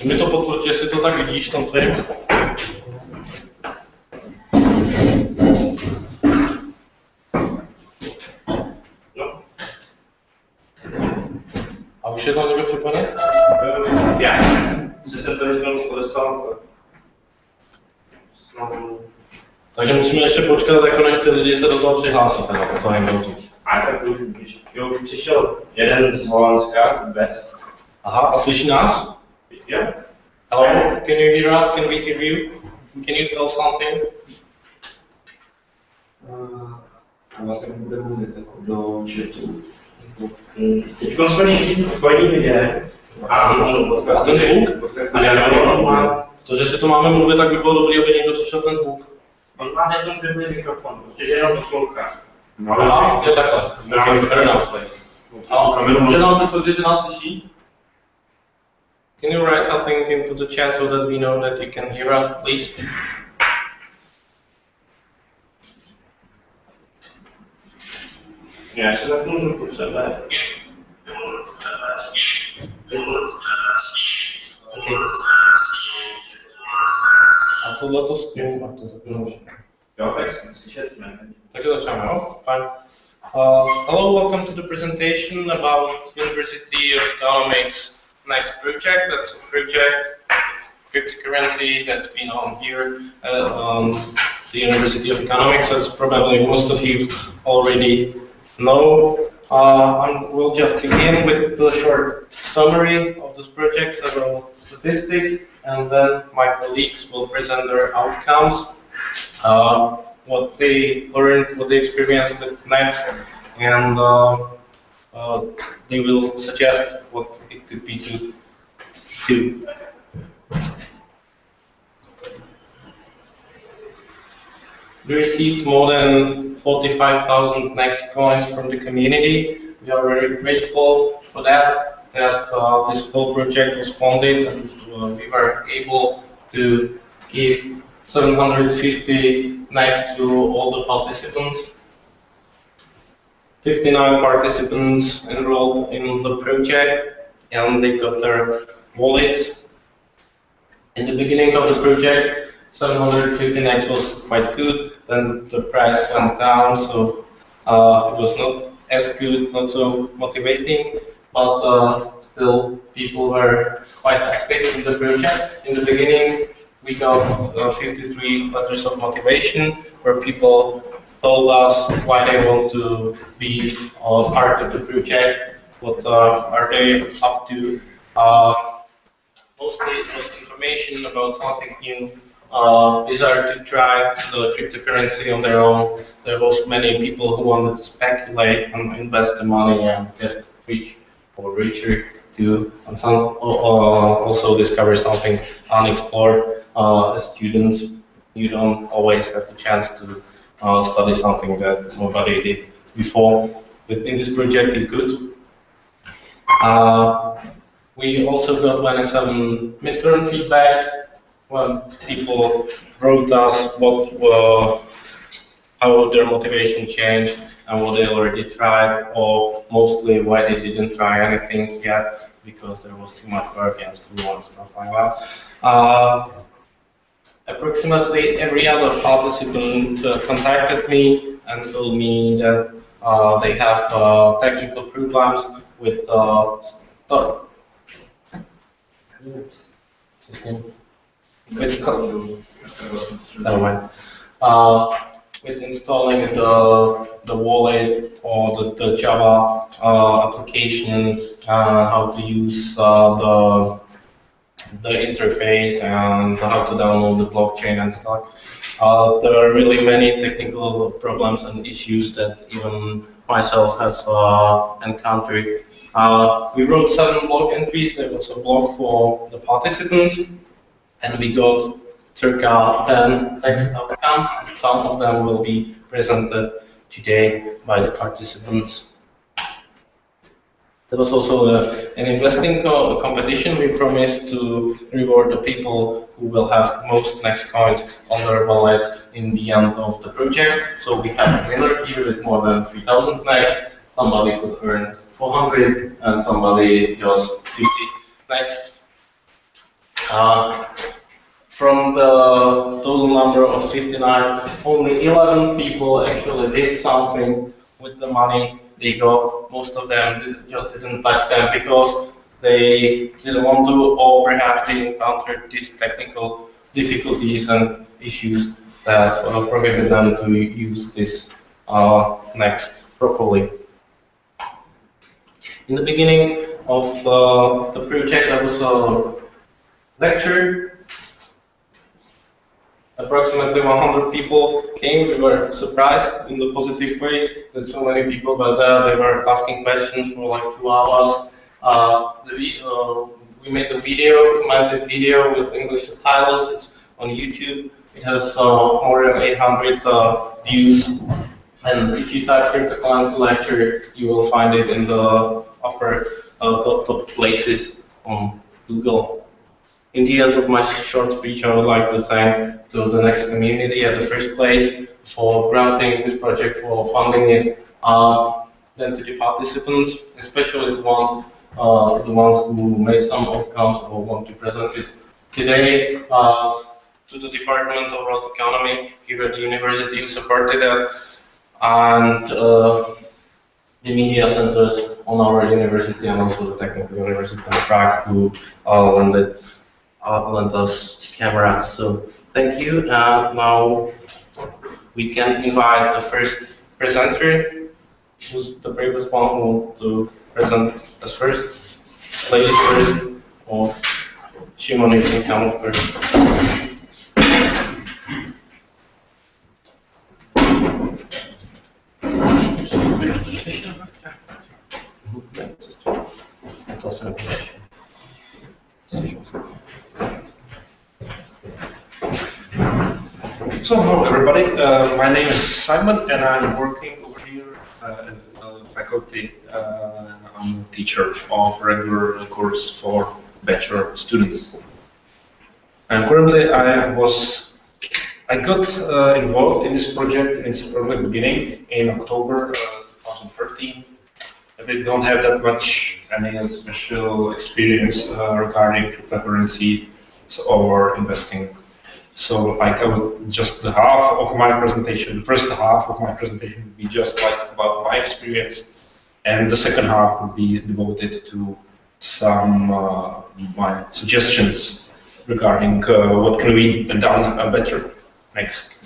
Mi to potvrď, jestli to tak vidíš, tam tvým. No. A už je tam někdo připojený? Já. Jsem to jednou podeslal. Takže musíme ještě počkat, jako než ty lidi se do toho přihlásí, teda po toho hangoutu. A tak už přišel jeden z Holandska, bez. Aha, a slyší nás? Jo. Hello, can you hear us? Can we hear you? Can you tell something? Vlastně bude mluvit jako do chatu. Teď jsme všichni spojený lidé. A ten zvuk? Protože si to máme mluvit, tak by bylo dobré, aby někdo slyšel ten zvuk. On má jeden firmní mikrofon, prostě že jenom poslouchá. Aha, je takhle. Okay, fair enough. Může nám potvrdit, že nás slyší? Can you write something into the chat so that we know that you can hear us, please? Já se tak můžu po sebe. A tohle to s tím, a to zapnu. Jo, tak slyšet jsme. Takže začneme, jo? Fine. Hello, welcome to the presentation about University of Economics next project. That's a project, it's cryptocurrency that's been on here at the University of Economics, as probably most of you already know. We'll just begin with the short summary of this project, several statistics, and then my colleagues will present their outcomes, what they learned, what they experienced with next, and they will suggest what it could be good to. We received more than 45,000 next coins from the community. We are very grateful for that this whole project was funded, and we were able to give 750 next to all the participants. 59 participants enrolled in the project, and they got their wallets. In the beginning of the project, 750 next was quite good, then the price went down, so it was not as good, not so motivating, but still people were quite active in the project. In the beginning, we got 53 letters of motivation, where people told us why they want to be part of the project, what are they up to. Mostly it was information about something new. Desire to try the cryptocurrency on their own. There was many people who wanted to speculate and invest the money and get rich or richer too, and some also discover something unexplored. As students, you don't always have the chance to study something that nobody did before. But in this project, it could. We also got 27 midterm feedbacks. When people wrote us how their motivation changed and what they already tried, or mostly why they didn't try anything yet because there was too much work in school and stuff like that. Approximately every other participant contacted me and told me that they have technical problems with with installing the wallet or the Java application, how to use the interface and how to download the blockchain and stuff. There are really many technical problems and issues that even myself has encountered. We wrote 7 blog entries. There was a blog for the participants, and we got circa 10 text outcomes. Some of them will be presented today by the participants. There was also an investing competition. We promised to reward the people who will have most next coins on their wallets in the end of the project. So we have a winner here with more than 3,000 next. Somebody could earn 400 and somebody just 50 next. From the total number of 59, only 11 people actually did something with the money they got. Most of them just didn't touch them because they didn't want to, or perhaps they encountered these technical difficulties and issues that prohibit them to use this next properly. In the beginning of the project, there was a lecture. Approximately 100 people came. We were surprised in the positive way that so many people were there. They were asking questions for like 2 hours. We made a video, commented video with English subtitles. It's on YouTube. It has more than 800 views. And if you type cryptocurrency lecture, you will find it in the upper top places on Google. In the end of my short speech, I would like to thank to the Next community at the first place for granting this project, for funding it, then to the participants, especially the ones who made some outcomes or want to present it today, to the Department of World Economy here at the university who supported it, and the media centers on our university and also the Technical University of Prague who lent us cameras. So thank you, and now we can invite the first presenter, who's the bravest one who wants to present as first. Ladies first, or Shimon, you can come first. So hello everybody, my name is Simon and I'm working over here at the faculty. I'm a teacher of regular course for bachelor students. And currently I got involved in this project in its early beginning in October 2013. I don't have that much any special experience regarding cryptocurrency or investing. So like just the half of my presentation, the first half of my presentation would be just like about my experience, and the second half would be devoted to some my suggestions regarding what can be done better next.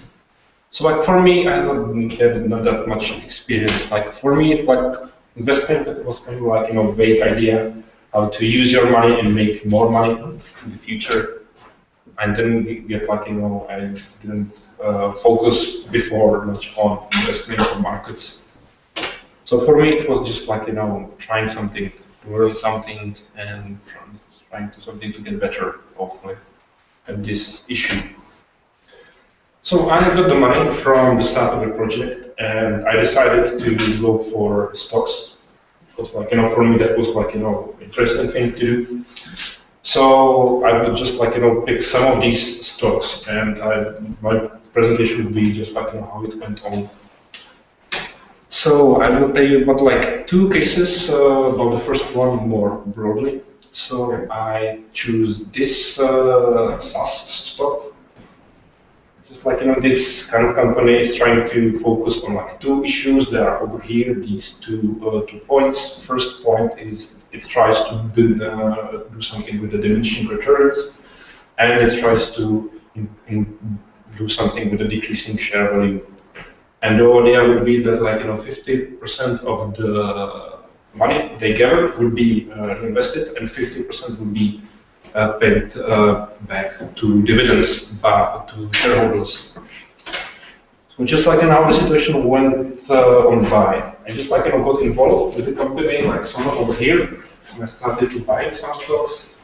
So like for me, I had not that much experience. Like for me, like investing, it was kind of like vague idea how to use your money and make more money in the future. I didn't get like I didn't focus before much on investing or markets. So for me, it was just like trying something, learn something, and trying to get better, hopefully, at this issue. So I got the money from the start of the project, and I decided to go for stocks. Because for me that was interesting thing to do. So I would just pick some of these stocks, and my presentation would be just how it went on. So I will tell you about two cases about the first one more broadly. So I choose this SaaS stock. Just this kind of company is trying to focus on two issues that are over here. These two points. First point is it tries to do something with the diminishing returns, and it tries to do something with the decreasing share value. And the idea would be that 50% of the money they gather will be invested, and 50% will be paid back to dividends to shareholders. So just how the situation went on by. I just got involved with the company, someone over here, and I started to buy some stocks.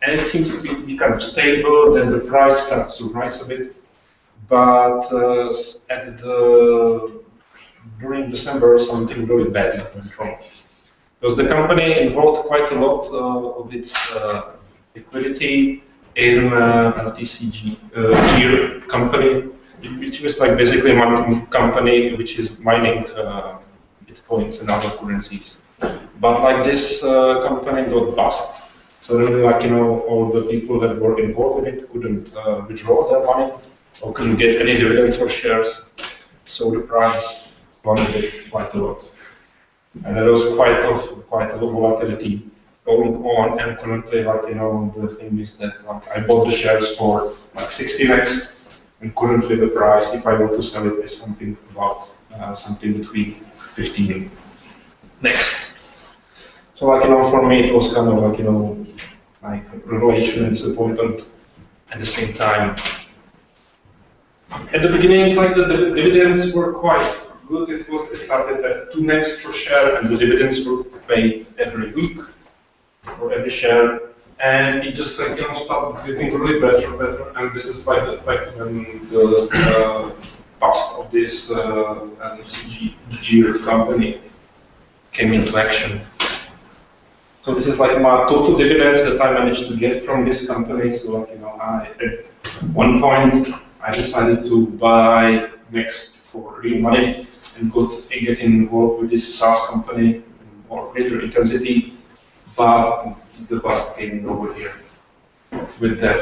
And it seems to be kind of stable, then the price starts to rise a bit. But during December, something really bad went wrong. Because the company involved quite a lot of its liquidity in LTCG company, which was basically a mining company which is mining bitcoins and other currencies. But this company got bust, So then, like, all the people that were involved in it couldn't withdraw their money or couldn't get any dividends or shares. So the price plummeted quite a lot. And there was quite a lot of volatility going on. And currently, like, the thing is that, like, I bought the shares for like 16x, and currently the price, if I were to sell it, is something about something between 15 next. So, like, for me, it was kind of like, like revelation and disappointment at the same time. At the beginning, like, the dividends were quite good. It started at 2x per share, and the dividends were paid every week for every share. And it just, like, started getting really better. And this is by the fact when the bust of this GR company came into action. So this is like my total dividends that I managed to get from this company. So, like, at one point I decided to buy Next for real money and get involved with this SaaS company in more greater intensity. But the bust came over here with that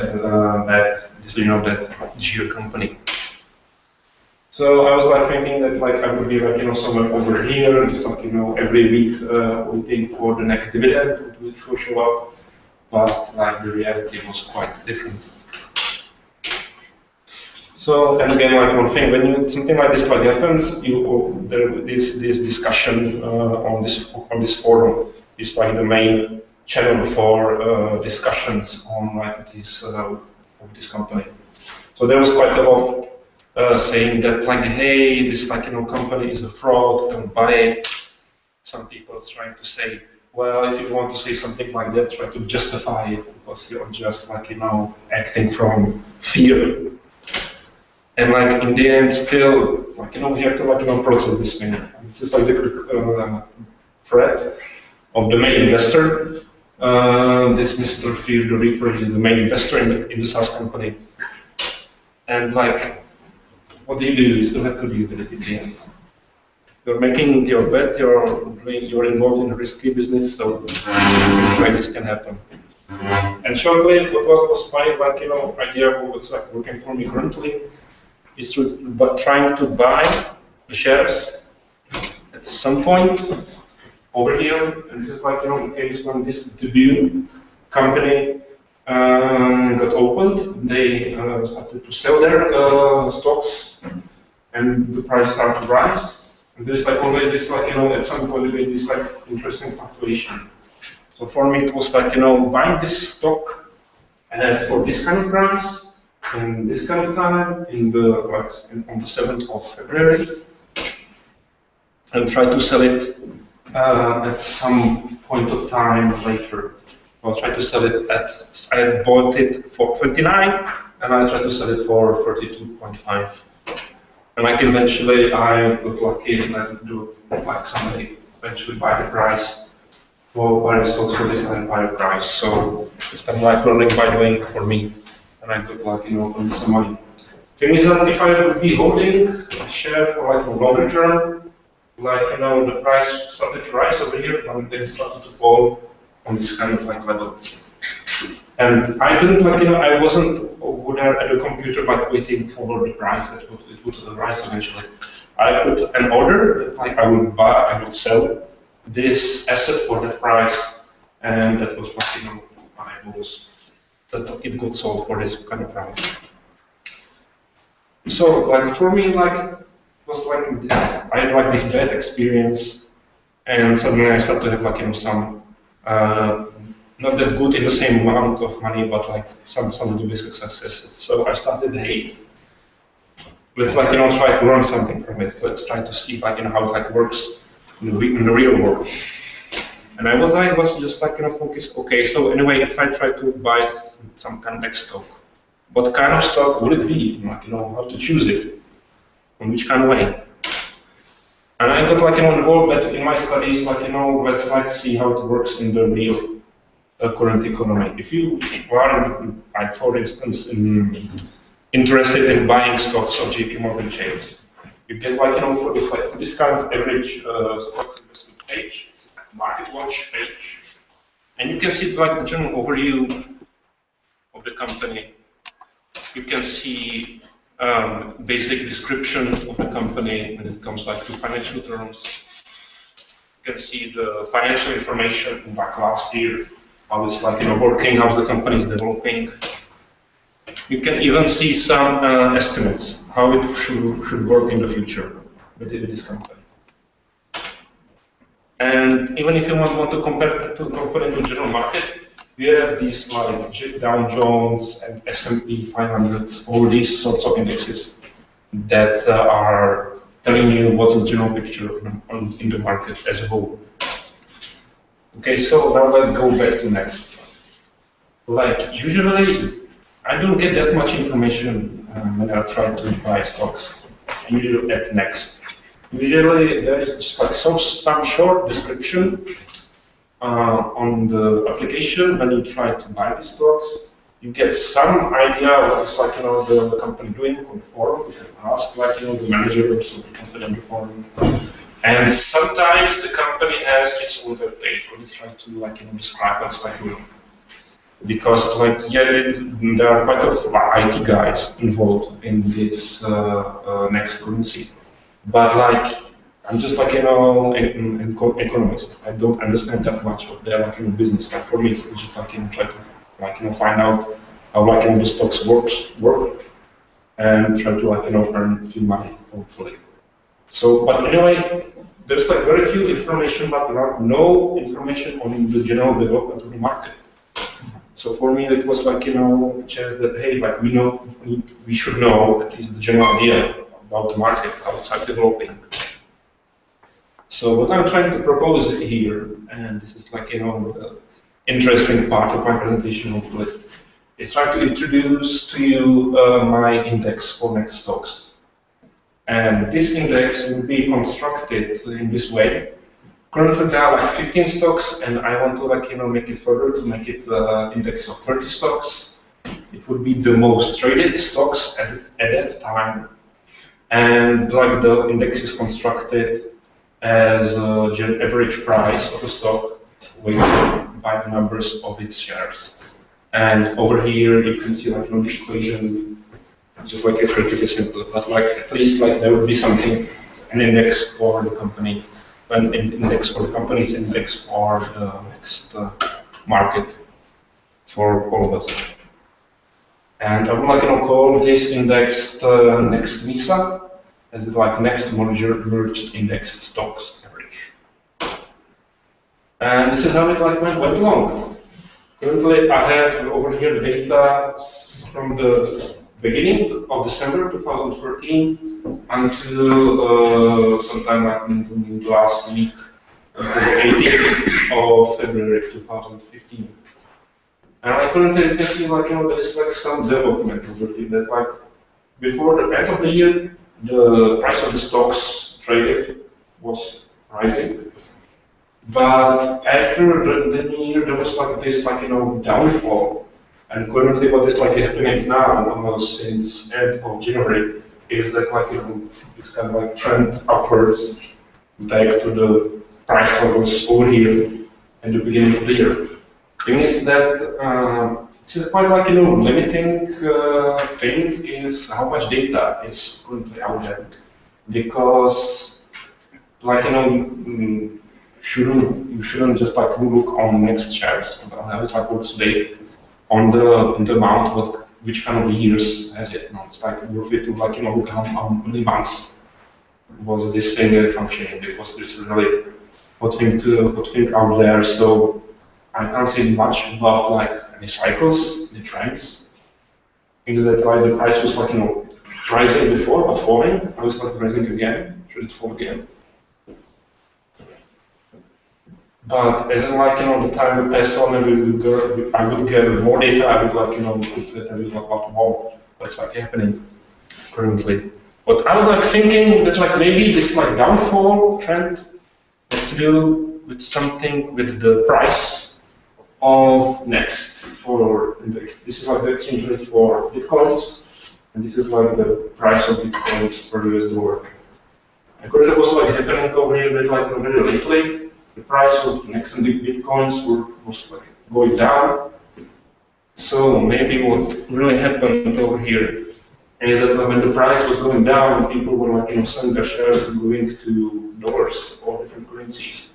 GR company. So I was like thinking that, like, I would be, like, somewhere over here, and just, like, every week waiting for the next dividend which will show up. But, like, the reality was quite different. So, and again, like, one thing, when something like this happens, there is this discussion on this forum is like the main channel for discussions on, like, this of this company. So there was quite a lot saying that, like, hey, this, like, company is a fraud, don't buy it. Some people trying to say, well, if you want to say something like that, try to justify it because you're just, like, acting from fear. And, like, in the end, still, like, we have to, like, process this thing. This is like the threat of the main investor. This Mr. Fear the Reaper is the main investor in the SaaS company. And, like, what do? You still have to deal with it in the end. You're making your bet, you're involved in a risky business, so things like this can happen. And shortly, what was my, like, idea of what's, like, working for me currently is trying to buy the shares at some point over here. And this is, like, in case when this debut company got opened, they started to sell their stocks, and the price started to rise. And there's, like, always this, like, at some point there is, like, interesting fluctuation. So for me, it was, like, buying this stock for this kind of price and this kind of time on the 7th of February, and try to sell it at some point of time later. I'll try to sell it I bought it for 29, and I tried to sell it for 32.5. And, like, eventually I got lucky and I could do, like, somebody eventually buy the price for the stocks for this higher price. So it's kind of like learning by doing for me. And I got, like, some money. Thing is that if I would be holding a share for, like, a longer term, like, the price started to rise over here and then started to fall on this kind of, like, level. And I didn't, like, I wasn't over there at the computer, like, waiting for the price that it would rise eventually. I put an order that, like, I would sell this asset for that price, and that was, like, my goals. That it got sold for this kind of price. So, like, for me, like, it was like this. I had, like, this bad experience, and suddenly I started to have, like, some not that good in the same amount of money, but, like, some little bit successes. So I started, hey, let's, like, try to learn something from it. Let's try to see, like, how it, like, works in the real world. And I was just, like, focus. Okay, so anyway, if I try to buy some kind of, like, stock, what kind of stock would it be? Like, how to choose it, in which kind of way? And I got, like, involved in my studies, like, let's, like, see how it works in the real current economy. If you are, like, for instance, interested in buying stocks of JP Morgan Chase, you get, like, for this kind of average stock investment page. Market watch page. And you can see like the general overview of the company. You can see basic description of the company when it comes like to financial terms. You can see the financial information like last year, how it's like working, how the company is developing. You can even see some estimates how it should work in the future with this company. And even if you want to compare to compare to the general market, we have these like Dow Jones and S&P 500, all these sorts of indexes that are telling you what's the general picture in the market as a whole. Okay, so now let's go back to Next. Like usually, I don't get that much information when I try to buy stocks, usually at Next. Usually there is just like some short description on the application when you try to buy the stocks. You get some idea what is like the company doing on the forum. You can ask like the managers of the company on the forum. And sometimes the company has its own web page where it's trying to like describe what's like doing. Because like there are quite a lot of IT guys involved in this Next currency. But like, I'm just like an economist. I don't understand that much of their like business. Like for me, it's just like try to like find out how like the stocks work, and try to like earn a few money hopefully. So, but anyway, there's like very few information, but there are no information on the general development of the market. So for me, it was like a chance that hey, like we should know at least the general idea about the market, how it's developing. So what I'm trying to propose here, and this is like the interesting part of my presentation hopefully, is try to introduce to you my index for Next stocks. And this index will be constructed in this way. Currently there are like 15 stocks, and I want to like make it further to make it index of 30 stocks. It would be the most traded stocks at that time. And like the index is constructed as average price of a stock weighted by the numbers of its shares. And over here you can see like the equation, just like it's pretty simple, but like at least like there would be something, an index for the company, an index for the company's index for the Next market for all of us. And I would like to call this index Next Visa, as it's like Next merged index stocks average. And this is how it like went along. Currently, I have over here data from the beginning of December 2013 until sometime like in the last week, until the 18th of February 2015. And I currently can see like there is like some development over here that like before the end of the year the price of the stocks traded was rising. But after the new year there was like this like downfall. And currently what is like happening now almost since end of January is that like it's kind of like trend upwards back to the price levels over here at the beginning of the year. Thing is that this is quite like limiting thing is how much data is currently out there, because like you shouldn't just like look on Next shares how it like works today on the amount of which kind of years has it. It's like worth it to like look how many months was this thing functioning, because this is really what thing out there. So I can't say much about like any cycles, the trends. Things that like the price was like rising before but falling. I was like rising again. Should it fall again? But as in like the time would pass on and I would get more data. I would like put that a little about more what's like happening currently. But I was like thinking that like maybe this like downfall trend has to do with something with the price of Next for index. This is like the exchange rate for bitcoins, and this is like the price of bitcoins per US dollar. And currently, was like happening over here like very lately. the price of next and big bitcoins was like going down. So maybe what really happened over here is that when the price was going down, people were like, selling their shares and going to dollars or different currencies.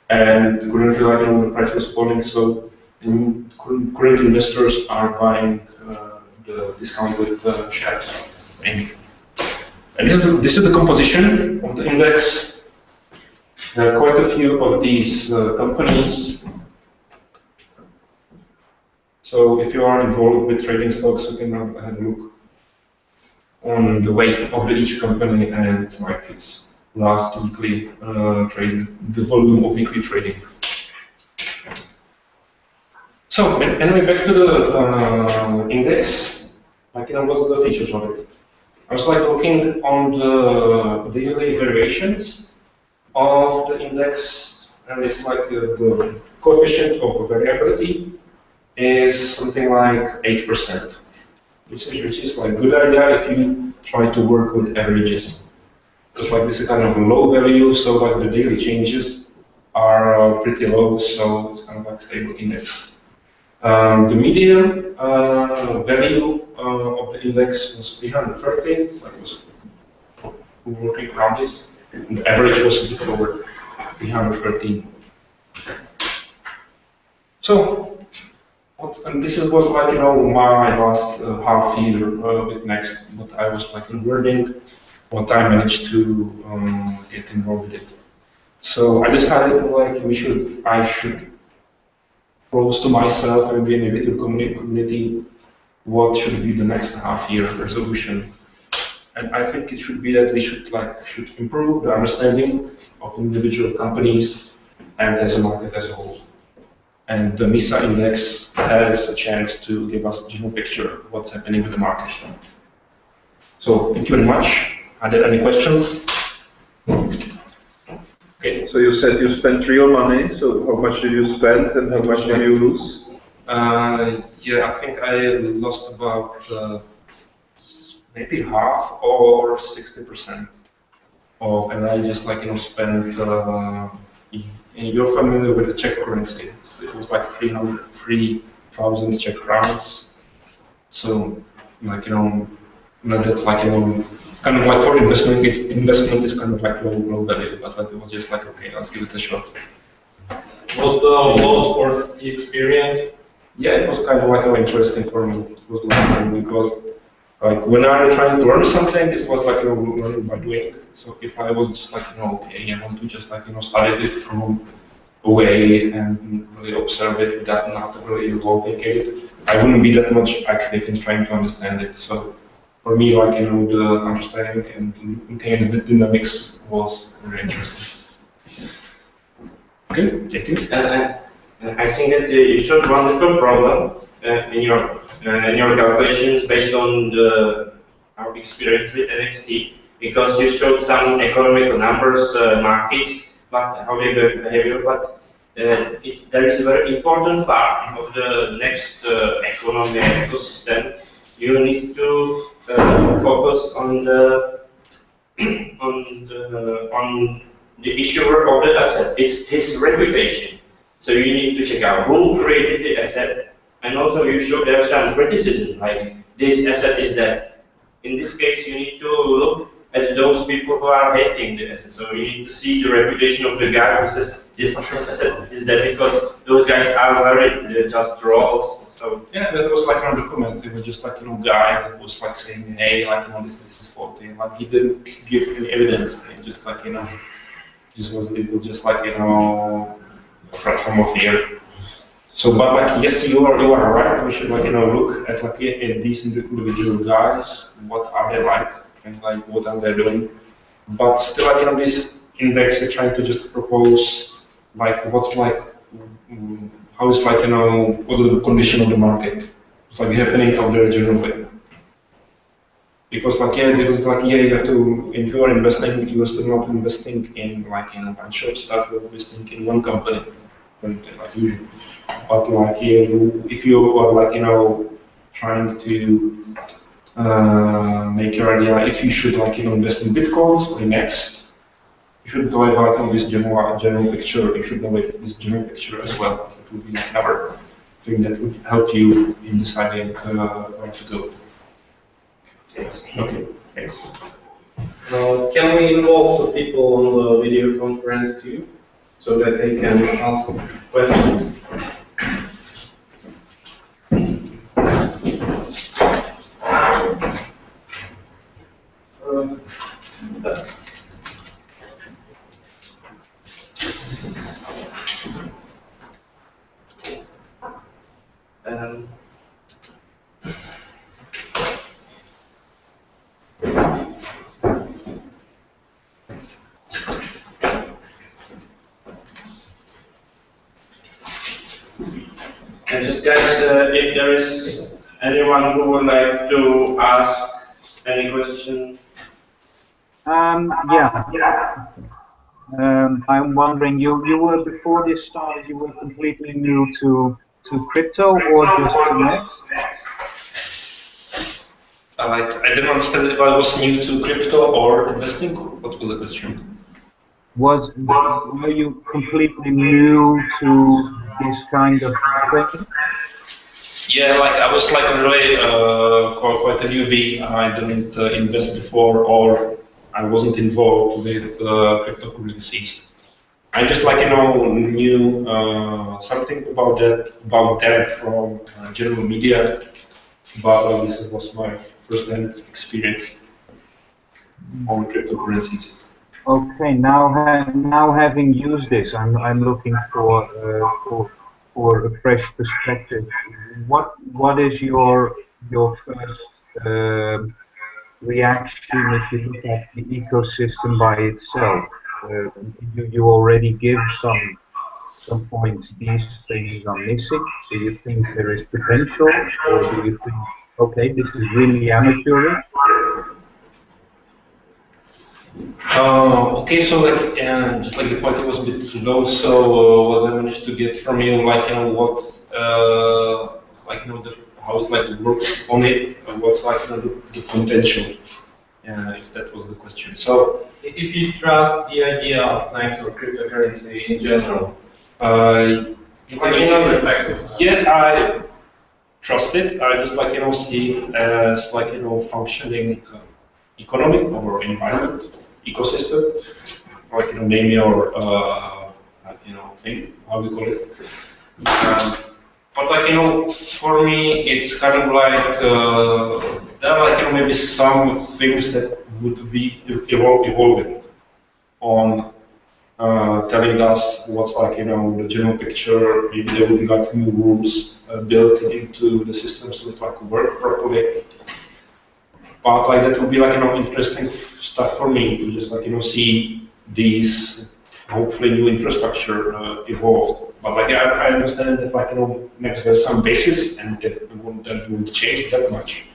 And currently, like, the price was falling, so current investors are buying the discounted shares. And this is the composition of the index. There are quite a few of these companies. So if you are involved with trading stocks, you can have a look on the weight of each company and like its last weekly trade, the volume of weekly trading. So anyway, back to the index. Like, what's the features of it? I was like looking on the daily variations of the index, and it's like the coefficient of variability is something like 8%, which is like a good idea if you try to work with averages. Because like this is kind of a low value, so like the daily changes are pretty low, so it's kind of like stable index. The median value of the index was 330, like it was working around this. And the average was a bit over 313. So, and this was like, my last half year with Next, what I was like learning, what I managed to get involved with it. So I decided like I should propose to myself and maybe to the community what should be the next half year resolution. And I think it should be that we should improve the understanding of individual companies and as a market as a whole. And the MISA index has a chance to give us a general picture of what's happening with the market. So thank you very much. Are there any questions? Okay. So you said you spent real money, so how much did you spend and how much did you lose? Yeah, I think I lost about maybe half or 60% of, and I just spent. You're familiar with the Czech currency? It was like 3,000 Czech crowns. So that's kind of like for investment. Investment is kind of like low value, but like it was just like, okay, let's give it a shot. Was the whole sport the experience? Yeah, it was kind of like interesting for me. It was like because like when I'm trying to learn something, it was like learning by doing. So if I was just like okay, I want to just study it from away and really observe it without not really involving it, I wouldn't be that much active in trying to understand it. So for me, like the understanding and looking at the dynamics was very interesting. Okay, thank you. I think that you showed one little problem in your calculations based on our experience with NXT, because you showed some economic numbers, markets, but how they behave. But there is a very important part of the next economy ecosystem. You need to focus on the issuer of the asset. It's his reputation. So you need to check out who created the asset, and also you should have some criticism, like this asset is that. In this case, you need to look at those people who are hating the asset. So you need to see the reputation of the guy who says this asset is that, because those guys are they're just trolls. So yeah, that was like on the comment. It was just like guy that was like saying, hey, this is faulty. Like he didn't give any evidence. It just like it was just like from a fear. So, but like yes, you are right. We should look at at these individual guys. What are they like, and like what are they doing? But still, this index is trying to just propose what's how is what are the condition of the market? It's happening out there generally. Because there is you have to, if you are investing, you are still not investing in a bunch of stuff. You're investing in one company, usually. But if you are trying to make your idea if you should invest in bitcoins or in Next, you you should know like this general picture. You should know this general picture as well. It would be another thing that would help you in deciding where to go. Yes. Okay, thanks. Can we involve the people on the video conference too, so that they can ask questions? And just guys, if there is anyone who would like to ask any question. Yeah. I'm wondering, you were before this started, you were completely new to crypto or just to Next? I didn't understand if I was new to crypto or investing. What was the question? Were you completely new to this kind of thing? Yeah, like I was like really quite a newbie. I didn't invest before, or I wasn't involved with cryptocurrencies. I just knew something about them from general media, but this was my first-hand experience on cryptocurrencies. Okay, now having used this, I'm looking for a fresh perspective. What is your first reaction if you look at the ecosystem by itself? You already give some points. These things are missing. Do you think there is potential, or do you think, okay, this is really amateurish? Okay, so just like the quality was a bit low, so what I managed to get from you, how it works on it, and what's the potential, if that was the question. So, if you trust the idea of Next or cryptocurrency in general, perspective. Yeah, I trust it. I just see it as functioning economy or environment, ecosystem, name your thing, how we call it. But for me, it's kind of there are maybe some things that would be evolving on telling us what's the general picture. Maybe there would be new rules built into the system so it work properly. But that would be interesting stuff for me to just see these hopefully new infrastructure evolved. But I understand that Next has some basis and that won't change that much.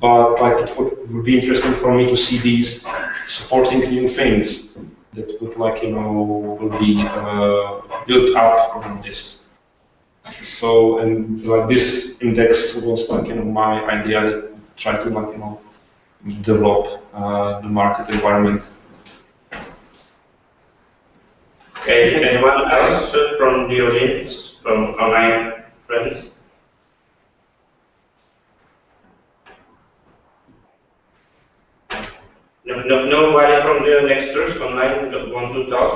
But it would be interesting for me to see these supporting new things that would will be built up on this. So and this index was my idea that try to develop the market environment. Okay, anyone else from the audience, from online friends? Nobody from the Nexters online want to talk?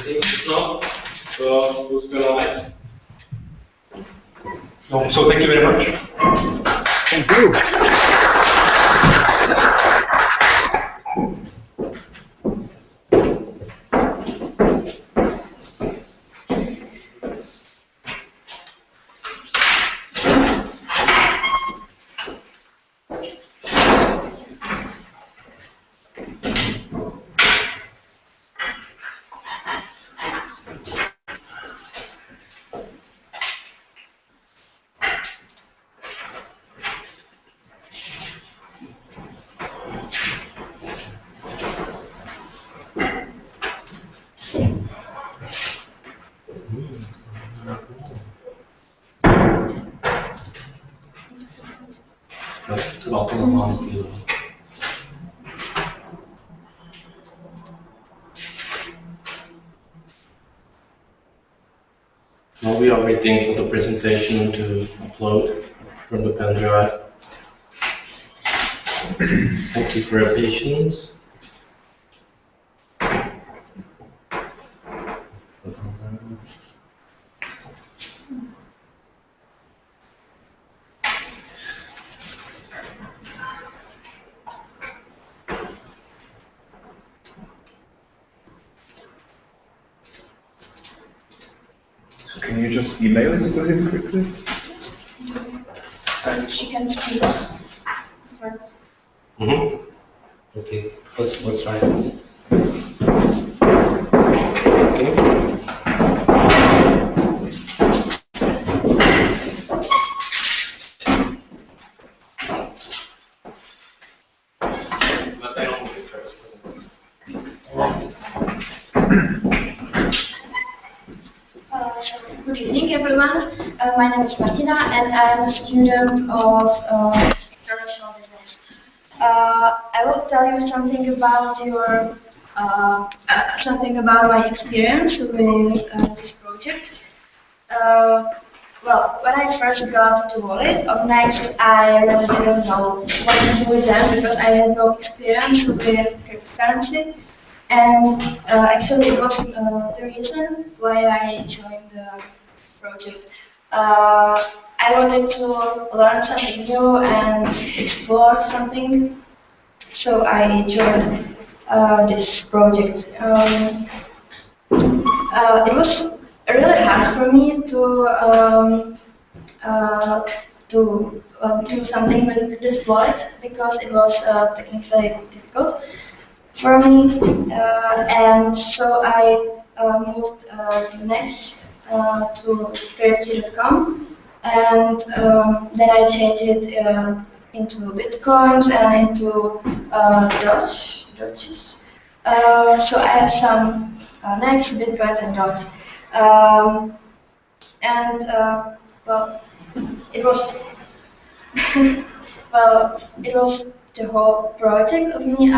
If not, so who's gonna next? So thank you very much. Thank you. autonomálky. Now we are waiting for the presentation to upload from the pen drive. Thank you for your patience. Can you just email it to him quickly? She can speak first. Okay, let's try. But I don't think first, wasn't it? So, good evening, everyone. My name is Martina, and I'm a student of international business. I will tell you something about something about my experience with this project. Well, when I first got to Wallet of Next, I really didn't know what to do with them because I had no experience with cryptocurrency. And actually, it was the reason why I joined the project. I wanted to learn something new and explore something, so I joined this project. It was really hard for me to do something with this wallet because it was technically difficult for me, and so I moved to Next to crypto.com, and then I changed it into bitcoins and into Doges. So I have some Next, bitcoins, and Doge. Well, it was well, it was the whole project of me.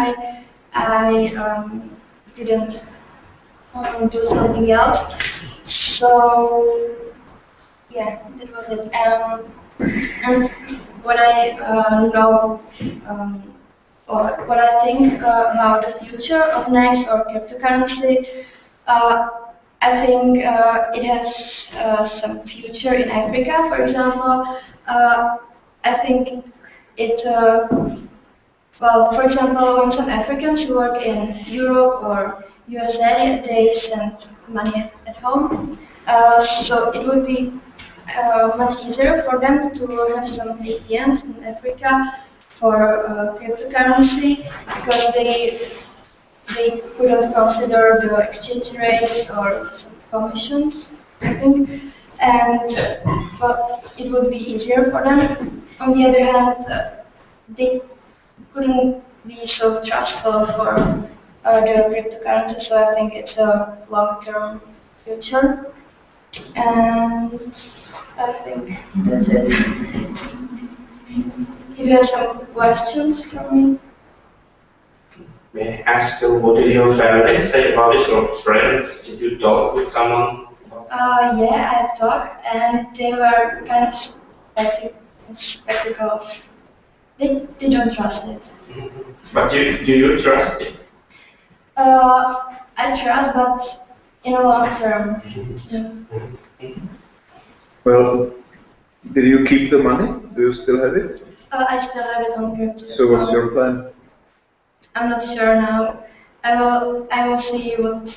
I didn't do something else. So yeah, that was it. And what I know or what I think about the future of Next or cryptocurrency, I think it has some future in Africa, for example. I think it well, for example, when some Africans work in Europe or USA, they send money at home. So it would be much easier for them to have some ATMs in Africa for cryptocurrency because they couldn't consider the exchange rates or some commissions, I think. And well, it would be easier for them. On the other hand, they couldn't be so trustful for the cryptocurrency, so I think it's a long-term future. And I think that's it. If you have some questions for me? May I ask what did your family say about it, or friends? Did you talk with someone? Yeah, I've talked, and they were kind of skeptical. They don't trust it. But do you trust it? I trust, but in a long term. Yeah. Well, did you keep the money? Do you still have it? I still have it on crypto. So what's your plan? I'm not sure now. I will see what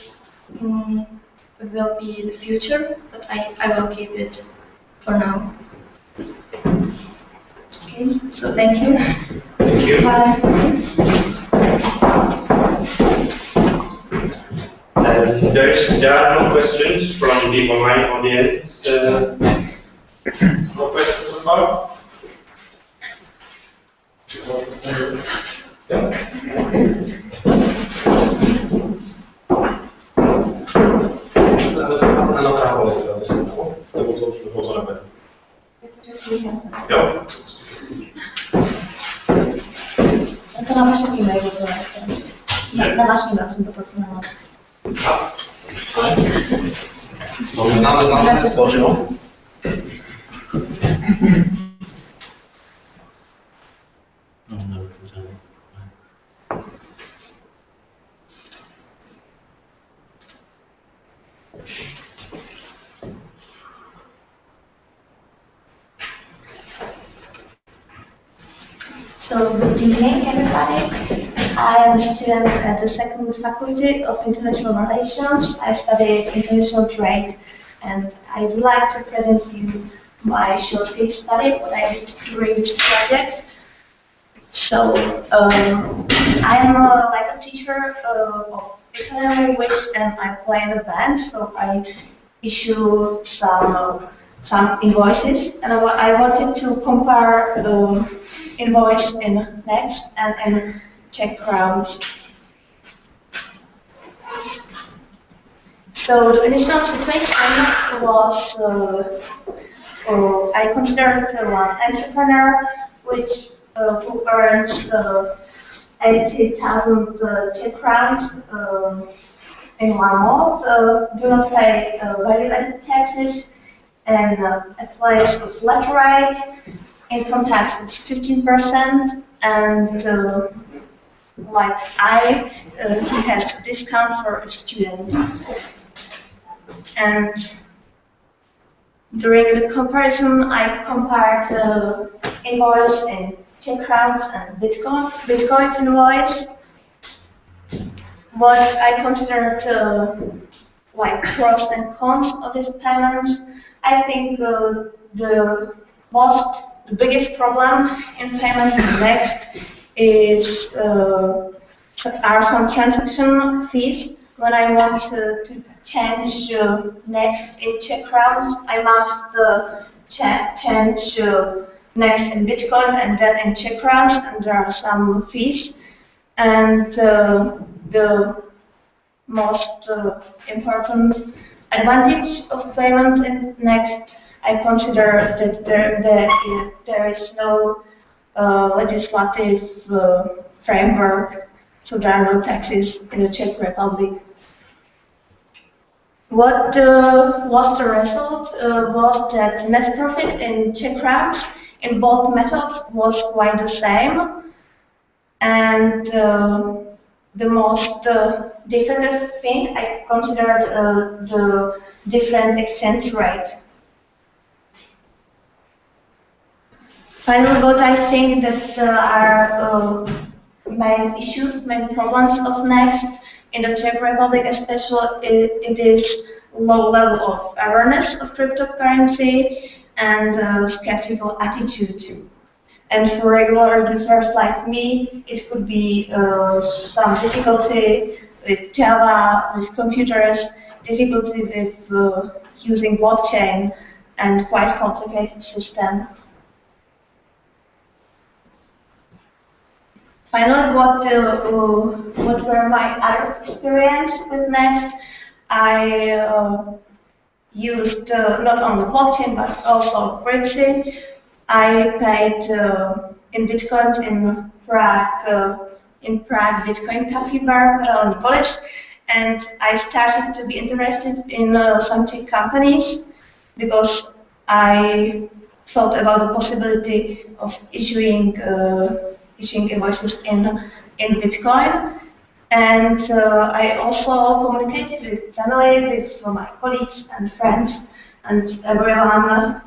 will be the future, but I will keep it for now. Okay, so thank you. Thank you. Bye. There are no questions from the online audience. No questions so far? Yeah. Jo. To na vašem e-mailu to je. Na váš e-mail jsem to posílala. Známe složilo. So, good evening, everybody. I am a student at the second faculty of International Relations. I study international trade, and I would like to present to you my short case study, what I did during this project. So, I am like a teacher of Italian language, and I play in a band, so I issue some invoices, and I wanted to compare invoice in Next and in Czech crowns. So the initial situation was I considered one entrepreneur who earns 80,000 Czech crowns in 1 month, do not pay value-added taxes, and applies a flat rate. Income tax is 15%, and he has a discount for a student. And during the comparison, I compared invoice in Czech crowns and Bitcoin invoice. What I considered like pros and cons of these payments. I think the biggest problem in payment in Next are some transaction fees. When I want to change Next in Czech crowns, I must change Next in Bitcoin and then in Czech crowns, and there are some fees. And the most important advantage of payment in Next, I consider that there is no legislative framework, so there are no taxes in the Czech Republic. What was the result was that net profit in Czech crowns in both methods was quite the same, and the most difficult thing I considered the different exchange rate. Finally, what I think that are main issues, main problems of Next in the Czech Republic, especially it is low level of awareness of cryptocurrency and skeptical attitude. And for regular users like me, it could be some difficulty with Java, with computers, difficulty with using blockchain, and quite complicated system. Finally, what were my other experience with Next? I used not only blockchain but also crypto. I paid in bitcoins in Prague Bitcoin Cafe Bar, Parallel Polish, and I started to be interested in some tech companies because I thought about the possibility of issuing invoices in Bitcoin. And I also communicated with family, with my colleagues and friends, and everyone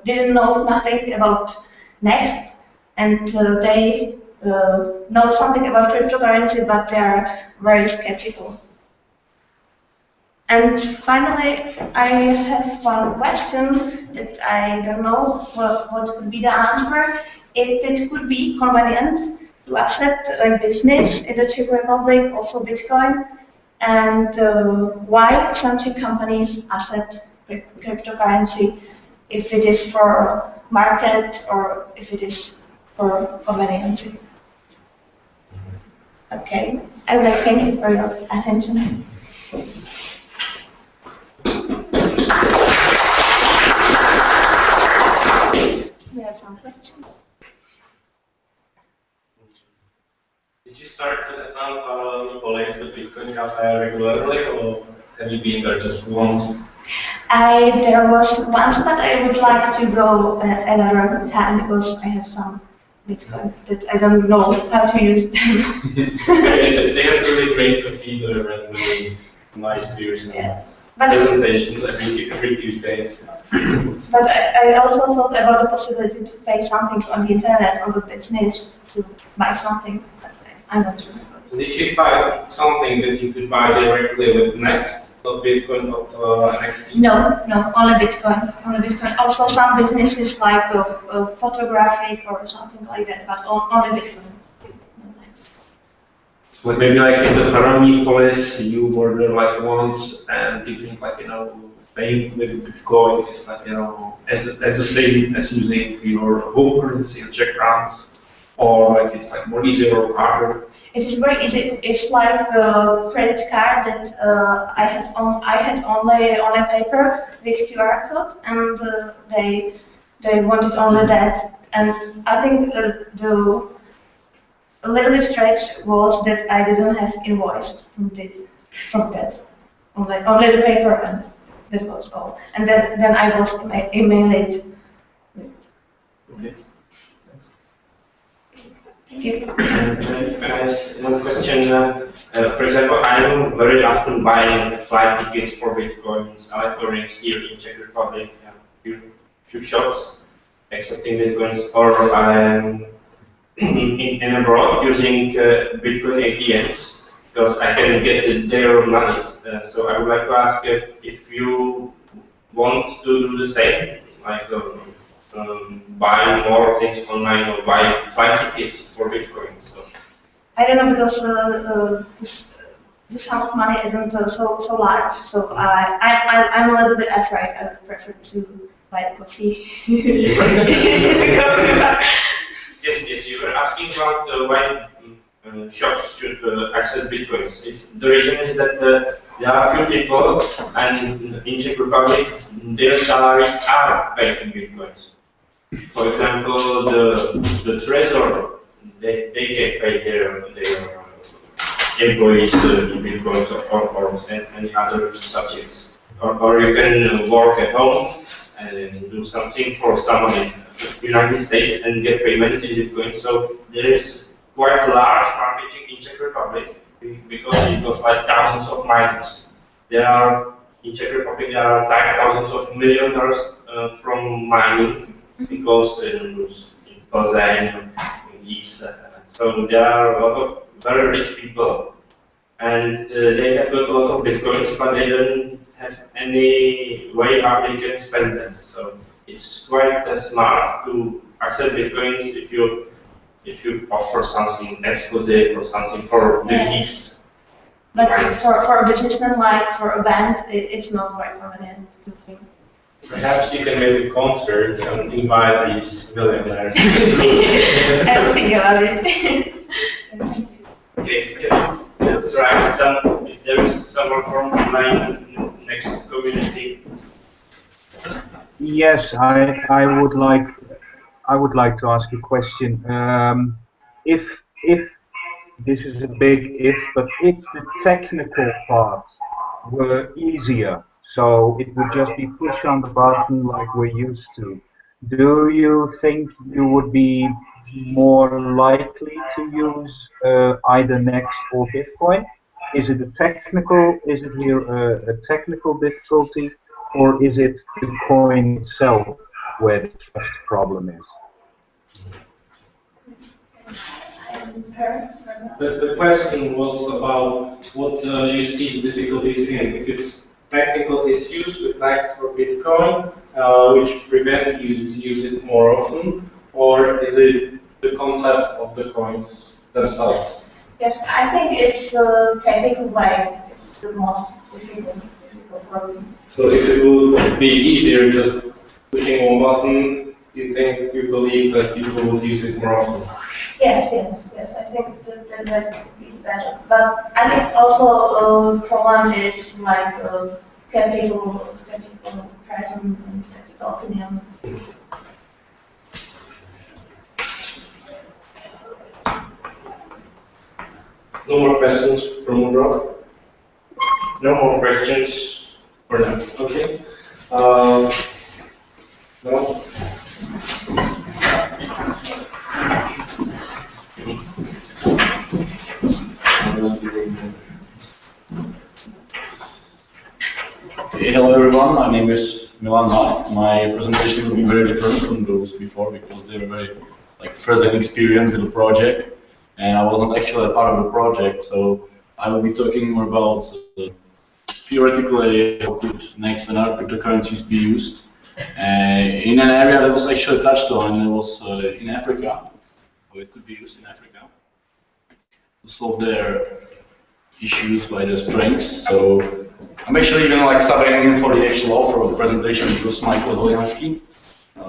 didn't know nothing about Next, and they know something about cryptocurrency, but they are very skeptical. And finally, I have one question that I don't know what could be the answer. It could be convenient to accept a business in the Czech Republic, also Bitcoin, and why some Czech companies accept cryptocurrency, if it is for market or if it is for convenience. Okay, I would like to thank you for your attention. We have some questions. Police, the Bitcoin cafe regularly, or have you been there just once? There was once, but I would like to go another time because I have some Bitcoin that I don't know how to use them. They have really great computer and really nice beers and Yes. presentations every Tuesday. But I also thought about the possibility to pay something on the internet on the business to buy something, but I'm not sure. Did you find something that you could buy directly with Next, not Bitcoin, but NXT? No, only Bitcoin. Only Bitcoin. Also some businesses like photographic or something like that, but only Bitcoin. Like maybe like in the Paramepolis, you were there like once, and you think like paying with Bitcoin is like as the same as using your home currency or Czech crowns, or like it's like more easier or harder. It is very easy. It's like a credit card that I had only on a paper with QR code, and they wanted only that. And I think a little bit stretch was that I didn't have invoice from that. Only the paper, and that was all. And then I was email it. Okay. Thank you. One question. For example, I'm very often buying flight tickets for Bitcoins, electronics here in Czech Republic, few shops accepting Bitcoins, or I'm in abroad using Bitcoin ATMs because I can get their money. So I would like to ask if you want to do the same, like buy more things online or buy flight tickets for Bitcoin. So. I don't know because the sum of money isn't so large, so I'm a little bit afraid. I would prefer to buy coffee. Yes, you were asking about why shops should accept Bitcoins. The reason is that there are few people, and in Czech Republic, their salaries are paid in Bitcoins. For example, the treasurer, they get paid their employees in Bitcoins or any other subjects. Or you can work at home and do something for someone in the United States and get payments in Bitcoin. So there is quite large marketing in Czech Republic because it was like thousands of miners. In Czech Republic there are thousands of millionaires from mining because in Plzeň, so there are a lot of very rich people, and they have got a lot of Bitcoins, but they don't have any way how they can spend them. So it's quite smart to accept Bitcoins if you offer something exclusive or something for the kids. But for a businessman, like for a band, it's not very prominent thing. Perhaps you can make a concert and invite these millionaires. I don't think about it. Okay, let's try some. If there is someone from my next community. Yes, I would like to ask a question. If this is a big if, but if the technical parts were easier, so it would just be push on the button like we're used to, do you think you would be more likely to use either Next or Bitcoin? Is it here a technical difficulty, or is it the coin itself where the trust problem is? The question was about what you see difficulties in. If it's technical issues with Next or Bitcoin, which prevent you to use it more often, or is it the concept of the coins themselves? Yes, I think it's technical way. It's the most difficult for me. So if it would be easier just pushing one button, you believe that people would use it more often? Yes. I think that would be better. But I think also problem is like skeptical person and skeptical opinion. No more questions from abroad? No more questions. For now. Okay. No. Hello everyone, my name is Milan Mark. My presentation will be very different from those before because they were very fresh and experienced with the project, and I wasn't actually a part of the project, so I will be talking more about theoretically how could Next and other cryptocurrencies be used in an area that was actually touched on, and it was in Africa, how it could be used in Africa to solve their issues by their strengths. So I'm actually going to subbing in for the actual offer of the presentation because Michael Holiansky.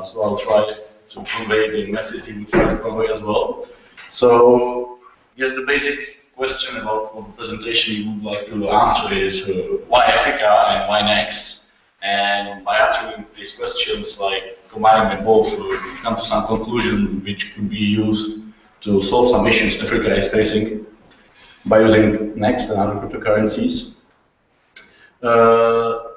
So I'll try to convey the message he would try to convey as well. So yes, the basic question about the presentation you would like to answer is why Africa and why Next? And by answering these questions, combining them both, come to some conclusion which could be used to solve some issues Africa is facing by using Next and other cryptocurrencies.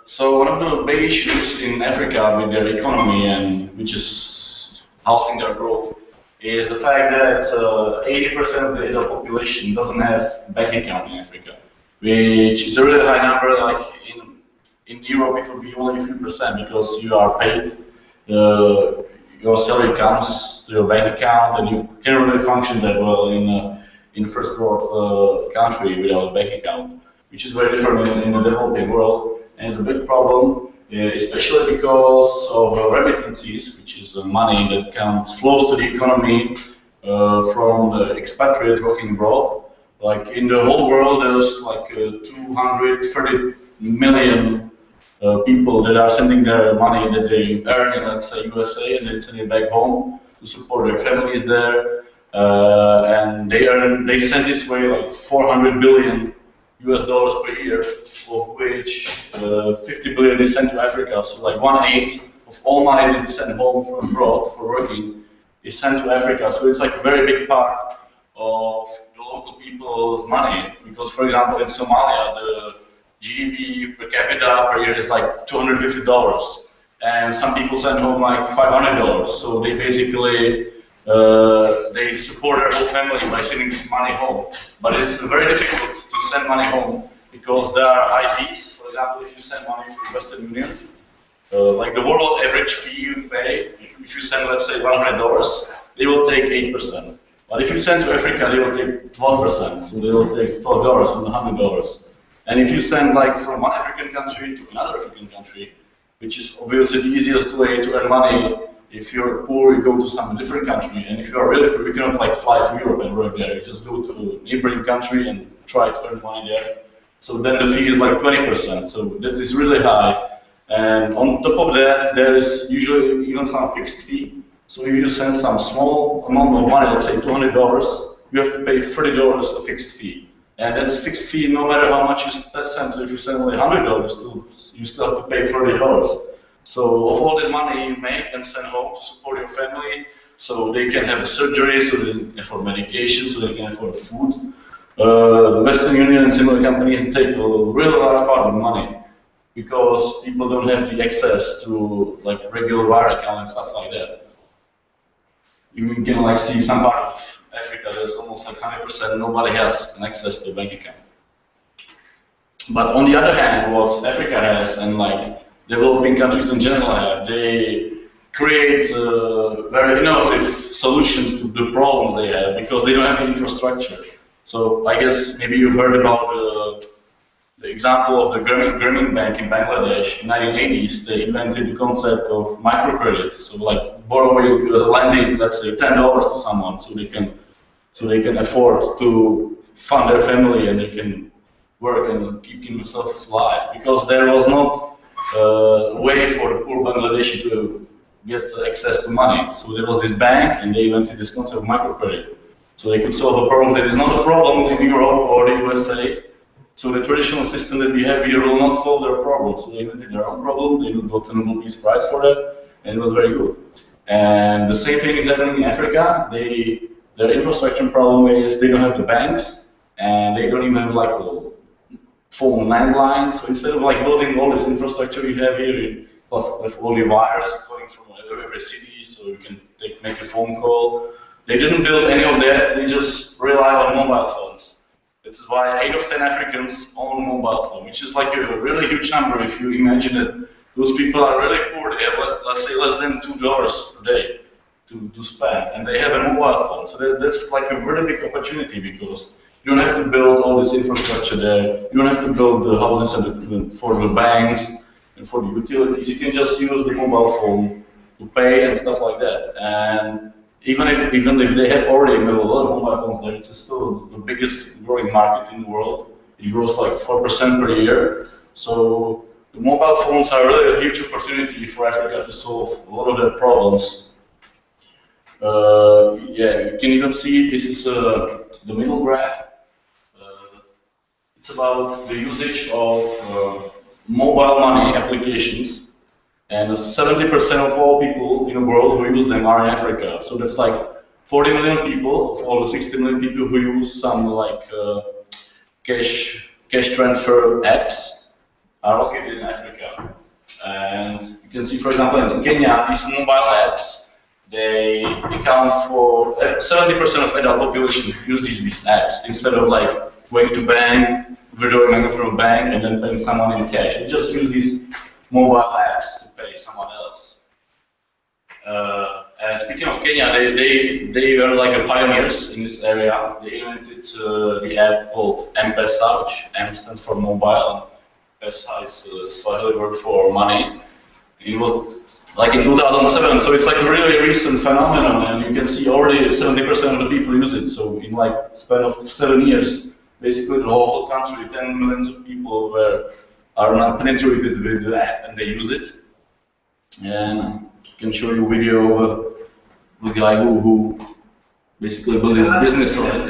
So one of the big issues in Africa with their economy, and which is halting their growth, is the fact that 80% of the adult population doesn't have a bank account in Africa, which is a really high number. Like in Europe, it will be only a few percent because you are paid. Your salary comes to your bank account, and you can't really function that well in first world country without a bank account, which is very different in the developing world, and it's a big problem, especially because of remittances, which is money that flows to the economy from the expatriates working abroad. Like in the whole world, there's 230 million people that are sending their money that they earn in, let's say, USA, and they send it back home to support their families there, and they send this way 400 billion US dollars per year, of which 50 billion is sent to Africa. So 1/8 of all money that is sent home from abroad for working is sent to Africa. So it's a very big part of the local people's money. Because, for example, in Somalia, the GDP per capita per year is $250, and some people send home $500. So they basically they support their whole family by sending money home. But it's very difficult to send money home because there are high fees. For example, if you send money from Western Union, the world average fee you pay, if you send, let's say, $100, they will take 8%. But if you send to Africa, they will take 12%. So they will take $12 from the $100. And if you send from one African country to another African country, which is obviously the easiest way to earn money. If you're poor, you go to some different country, and if you are really poor, you cannot fly to Europe and work there. You just go to a neighboring country and try to earn money there. So then the fee is 20%. So that is really high. And on top of that, there is usually even some fixed fee. So if you send some small amount of money, let's say $200, you have to pay $30 a fixed fee. And that's a fixed fee no matter how much you send. So if you send only $100, you still have to pay $30. So of all the money you make and send home to support your family, so they can have a surgery, so they can afford medication, so they can afford food. The Western Union and similar companies take a really large part of the money because people don't have the access to regular wire account and stuff like that. You can see some part of Africa, there's almost 100% nobody has an access to a bank account. But on the other hand, what Africa has and developing countries in general have, they create very innovative solutions to the problems they have because they don't have the infrastructure. So I guess maybe you've heard about the example of the Grameen Bank in Bangladesh. In the 1980s, they invented the concept of microcredit. So borrowing, lending, let's say $10 to someone, so they can afford to fund their family and they can work and keep themselves alive. Because there was not way for the poor Bangladeshi to get access to money. So there was this bank, and they invented this concept of microcredit. So they could solve a problem that is not a problem in Europe or the USA. So the traditional system that we have here will not solve their problem. So they invented their own problem. They got a Nobel Peace Prize for that, and it was very good. And the same thing is happening in Africa. Their infrastructure problem is they don't have the banks, and they don't even have like a phone landline. So instead of like building all this infrastructure you have here, you have only wires going from every city, so you can make a phone call. They didn't build any of that. They just rely on mobile phones. This is why 8 of 10 Africans own a mobile phone, which is like a really huge number if you imagine that those people are really poor. They have, let's say, less than $2 per day to spend, and they have a mobile phone. So that's like a really big opportunity because you don't have to build all this infrastructure there. You don't have to build the houses for the banks and for the utilities. You can just use the mobile phone to pay and stuff like that. And even if they have already built a lot of mobile phones there, it's still the biggest growing market in the world. It grows like 4% per year. So the mobile phones are really a huge opportunity for Africa to solve a lot of their problems. Yeah, you can even see this is the middle graph. It's about the usage of mobile money applications, and 70% of all people in the world who use them are in Africa. So that's like 40 million people of all the 60 million people who use some like cash transfer apps are located in Africa. And you can see, for example, in Kenya, these mobile apps, they account for 70% of adult population use these apps instead of like going to bank, withdrawing money from a bank, and then paying someone in cash. They just use these mobile apps to pay someone else. And speaking of Kenya, they were like the pioneers in this area. They invented the app called M-Pesa, which M stands for mobile. Pesa is Swahili word for money. It was like in 2007, so it's like a really recent phenomenon, and you can see already 70% of the people use it. So in like span of 7 years, basically the whole country, 10 millions of people are not penetrated with the app and they use it. And I can show you a video of a guy who basically built his business on it.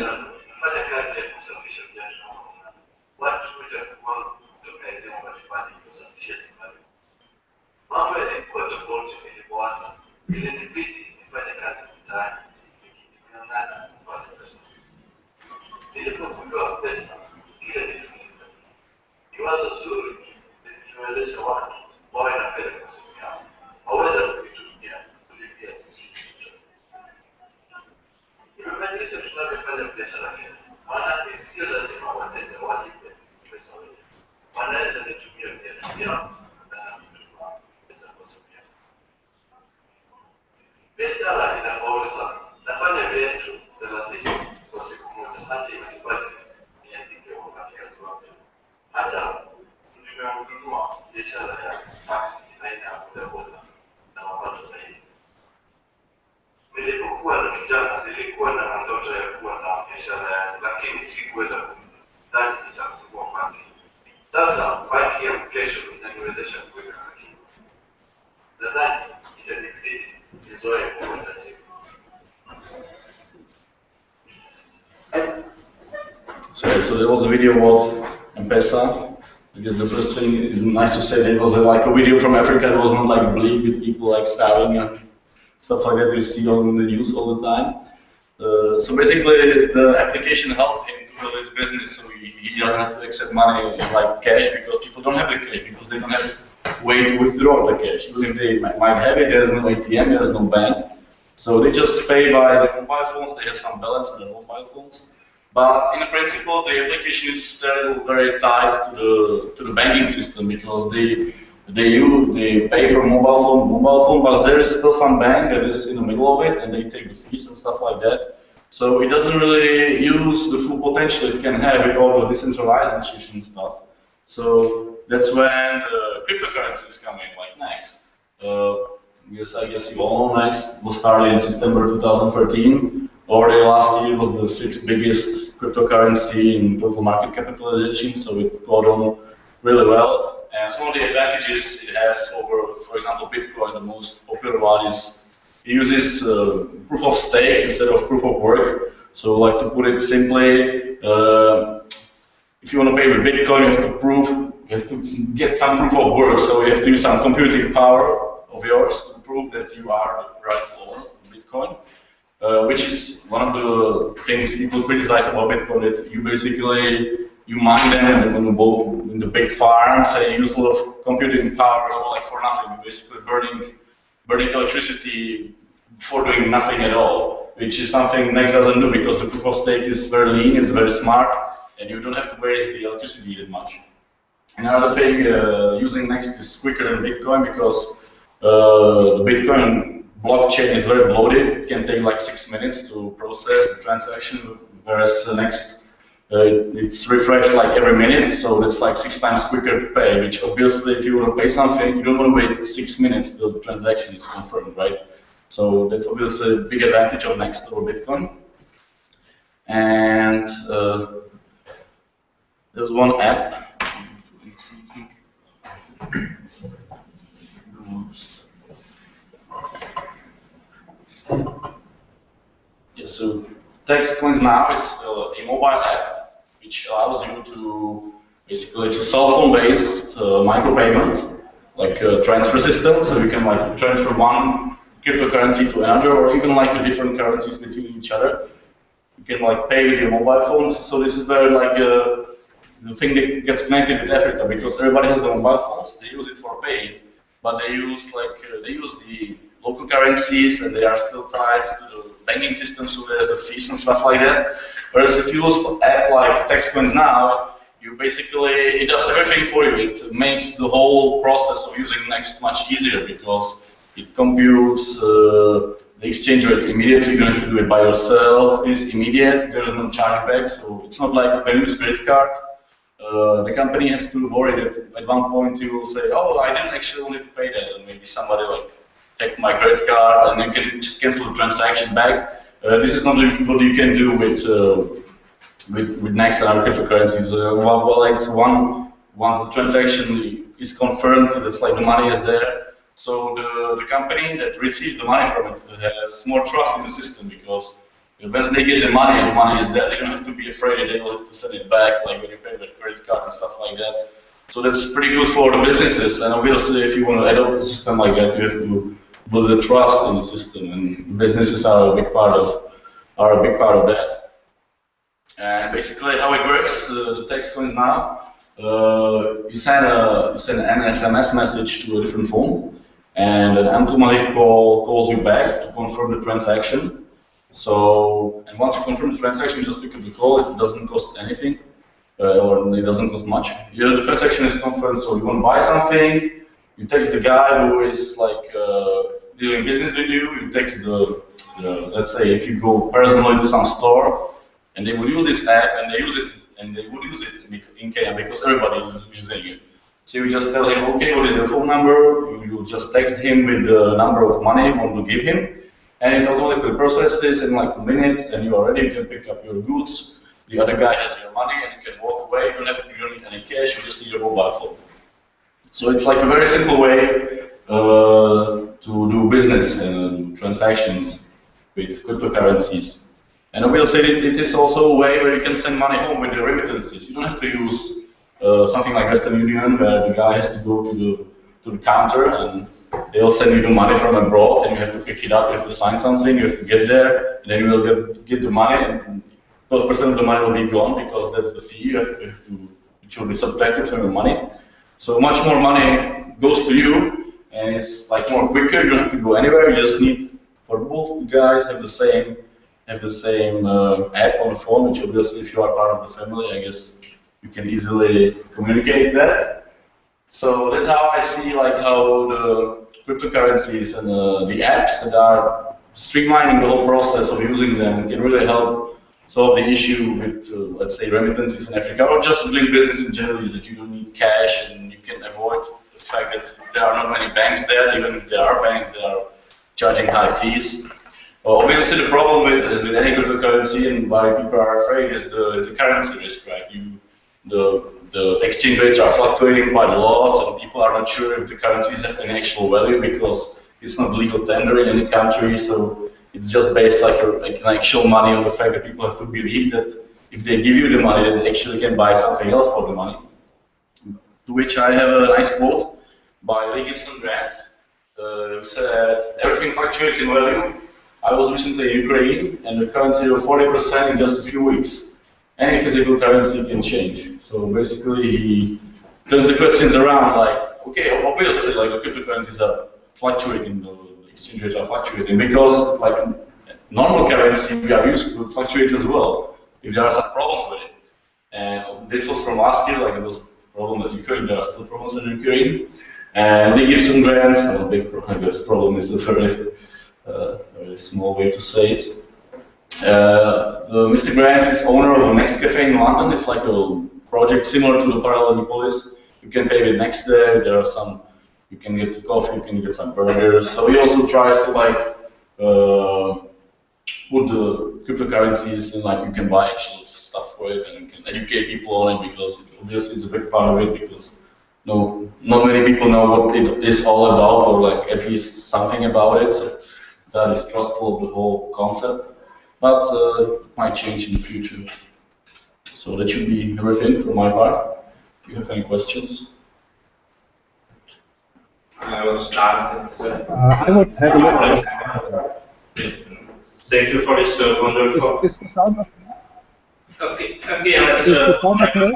So there was a video about M-Pesa, because the first thing is nice to say that it was like a video from Africa. It was not like bleak with people like starving and stuff like that we see on the news all the time. So basically the application helped him to build his business, so he doesn't have to accept money like cash, because people don't have the cash, because they don't have a way to withdraw the cash. Even if they might have it, there's no ATM, there's no bank. So they just pay by their mobile phones. They have some balance on their mobile phones. But in principle, the application is still very tied to the banking system, because they pay for mobile phone, but there is still some bank that is in the middle of it, and they take the fees and stuff like that. So it doesn't really use the full potential it can have with all the decentralized institution stuff. So that's when the cryptocurrency is coming, like next. I guess you all know Next was started in September 2013. Already last year was the 6th biggest cryptocurrency in total market capitalization, so it got on really well. And some of the advantages it has over, for example, Bitcoin, the most popular one, is it uses proof of stake instead of proof of work. So, like, to put it simply, if you want to pay with Bitcoin, you have to get some proof of work. So you have to use some computing power of yours to prove that you are the rightful owner of Bitcoin. which is one of the things people criticize about Bitcoin, that you basically, you mine them in the big farms and you use a lot of computing power for nothing. You're basically burning electricity for doing nothing at all, which is something Next doesn't do, because the proof of stake is very lean, it's very smart, and you don't have to waste the electricity that much. Another thing, using Next is quicker than Bitcoin, because the Bitcoin blockchain is very bloated. It can take like 6 minutes to process the transaction, whereas Next, it's refreshed like every minute, so it's like 6 times quicker to pay, which obviously if you want to pay something, you don't want to wait 6 minutes till the transaction is confirmed, right? So that's obviously a big advantage of Next over Bitcoin. And there's one app. Yeah, so TextCoins now is a mobile app which allows you to, basically it's a cell phone based micropayment, like a transfer system, so you can like transfer one cryptocurrency to another, or even like different currencies between each other. You can like pay with your mobile phones, so this is very like the thing that gets connected with Africa, because everybody has their mobile phones, they use it for paying, but they use the local currencies, and they are still tied to the banking system, so there's the fees and stuff like that. Whereas if you use an app like TextCoins now, you basically, it does everything for you. It makes the whole process of using Next much easier, because it computes the exchange rate immediately. You don't have to do it by yourself. It's immediate. There is no chargeback, so it's not like when you use credit card. The company has to worry that at one point you will say, "Oh, I didn't actually need to pay that," and maybe somebody like hacked my credit card, and you can just cancel the transaction back. This is not what you can do with Next and other cryptocurrencies. Once the transaction is confirmed, that's like the money is there. So the company that receives the money from it has more trust in the system, because when they get the money is there. They don't have to be afraid that they will have to send it back, like when you pay with credit card and stuff like that. So that's pretty good for the businesses. And obviously, if you want to adopt a system like that, you have to build the trust in the system, and businesses are a big part of that. And basically, how it works, the TextCoins now, you send an SMS message to a different phone, and an automatic call calls you back to confirm the transaction. So, and once you confirm the transaction, you just pick up the call. It doesn't cost anything, or it doesn't cost much. Yeah, the transaction is confirmed. So you want to buy something, you text the guy who is like doing business with you. You text the let's say if you go personally to some store, and they will use this app, and they would use it in Kenya because everybody is using it. So you just tell him, okay, what is your phone number? You just text him with the number of money you want to give him, and it automatically processes in like 2 minutes, and you are ready. You can pick up your goods. The other guy has your money, and you can walk away. You don't need any cash. You just need your mobile phone. So it's like a very simple way to do business and transactions with cryptocurrencies. And obviously, it is also a way where you can send money home with the remittances. You don't have to use something like Western Union, where the guy has to go to the counter and they'll send you the money from abroad, and you have to pick it up. You have to sign something. You have to get there, and then you will get the money, and 12% of the money will be gone because that's the fee. Which will be subtracted from your money. So much more money goes to you, and it's like more quicker. You don't have to go anywhere. You just need, for both the guys have the same app on the phone, which obviously if you are part of the family, I guess you can easily communicate that. So that's how I see like how the cryptocurrencies and the apps that are streamlining the whole process of using them can really help solve the issue with, let's say, remittances in Africa, or just doing business in general, that you don't need cash and you can avoid the fact that there are not many banks there. Even if there are banks, they are charging high fees. Obviously, the problem with any cryptocurrency, and why people are afraid, is the currency risk, right? The exchange rates are fluctuating quite a lot, and people are not sure if the currencies have any actual value because it's not legal tender in any country. So it's just based like an actual money on the fact that people have to believe that if they give you the money, they actually can buy something else for the money. To which I have a nice quote by Lee Gibson Grant, who said, "Everything fluctuates in value, I was recently in Ukraine, and the currency of 40% in just a few weeks. Any physical currency can change. So basically, he turns the questions around like, okay, obviously, like the cryptocurrencies are fluctuating, the exchange rates are fluctuating because like normal currency we are used to fluctuates as well. If there are some problems with it, and this was from last year, like it was a problem at Ukraine. There are still problems in Ukraine, and they give some grants. Well, big problem, I guess problem is a very small way to say it. Mr. Grant is owner of a Next Cafe in London. It's like a project similar to the Parallel Police. You can pay with Next there. There are some. You can get coffee. You can get some burgers. So he also tries to like put the cryptocurrencies in, like you can buy actual stuff for it, and you can educate people on it because obviously it's a big part of it because not many people know what it is all about or like at least something about it. So that is trustful of the whole concept, but it might change in the future. So that should be everything from my part. If you have any questions. I will start. I would have a look. Thank you for this wonderful. Is the sound Okay, let's. Is the sound okay?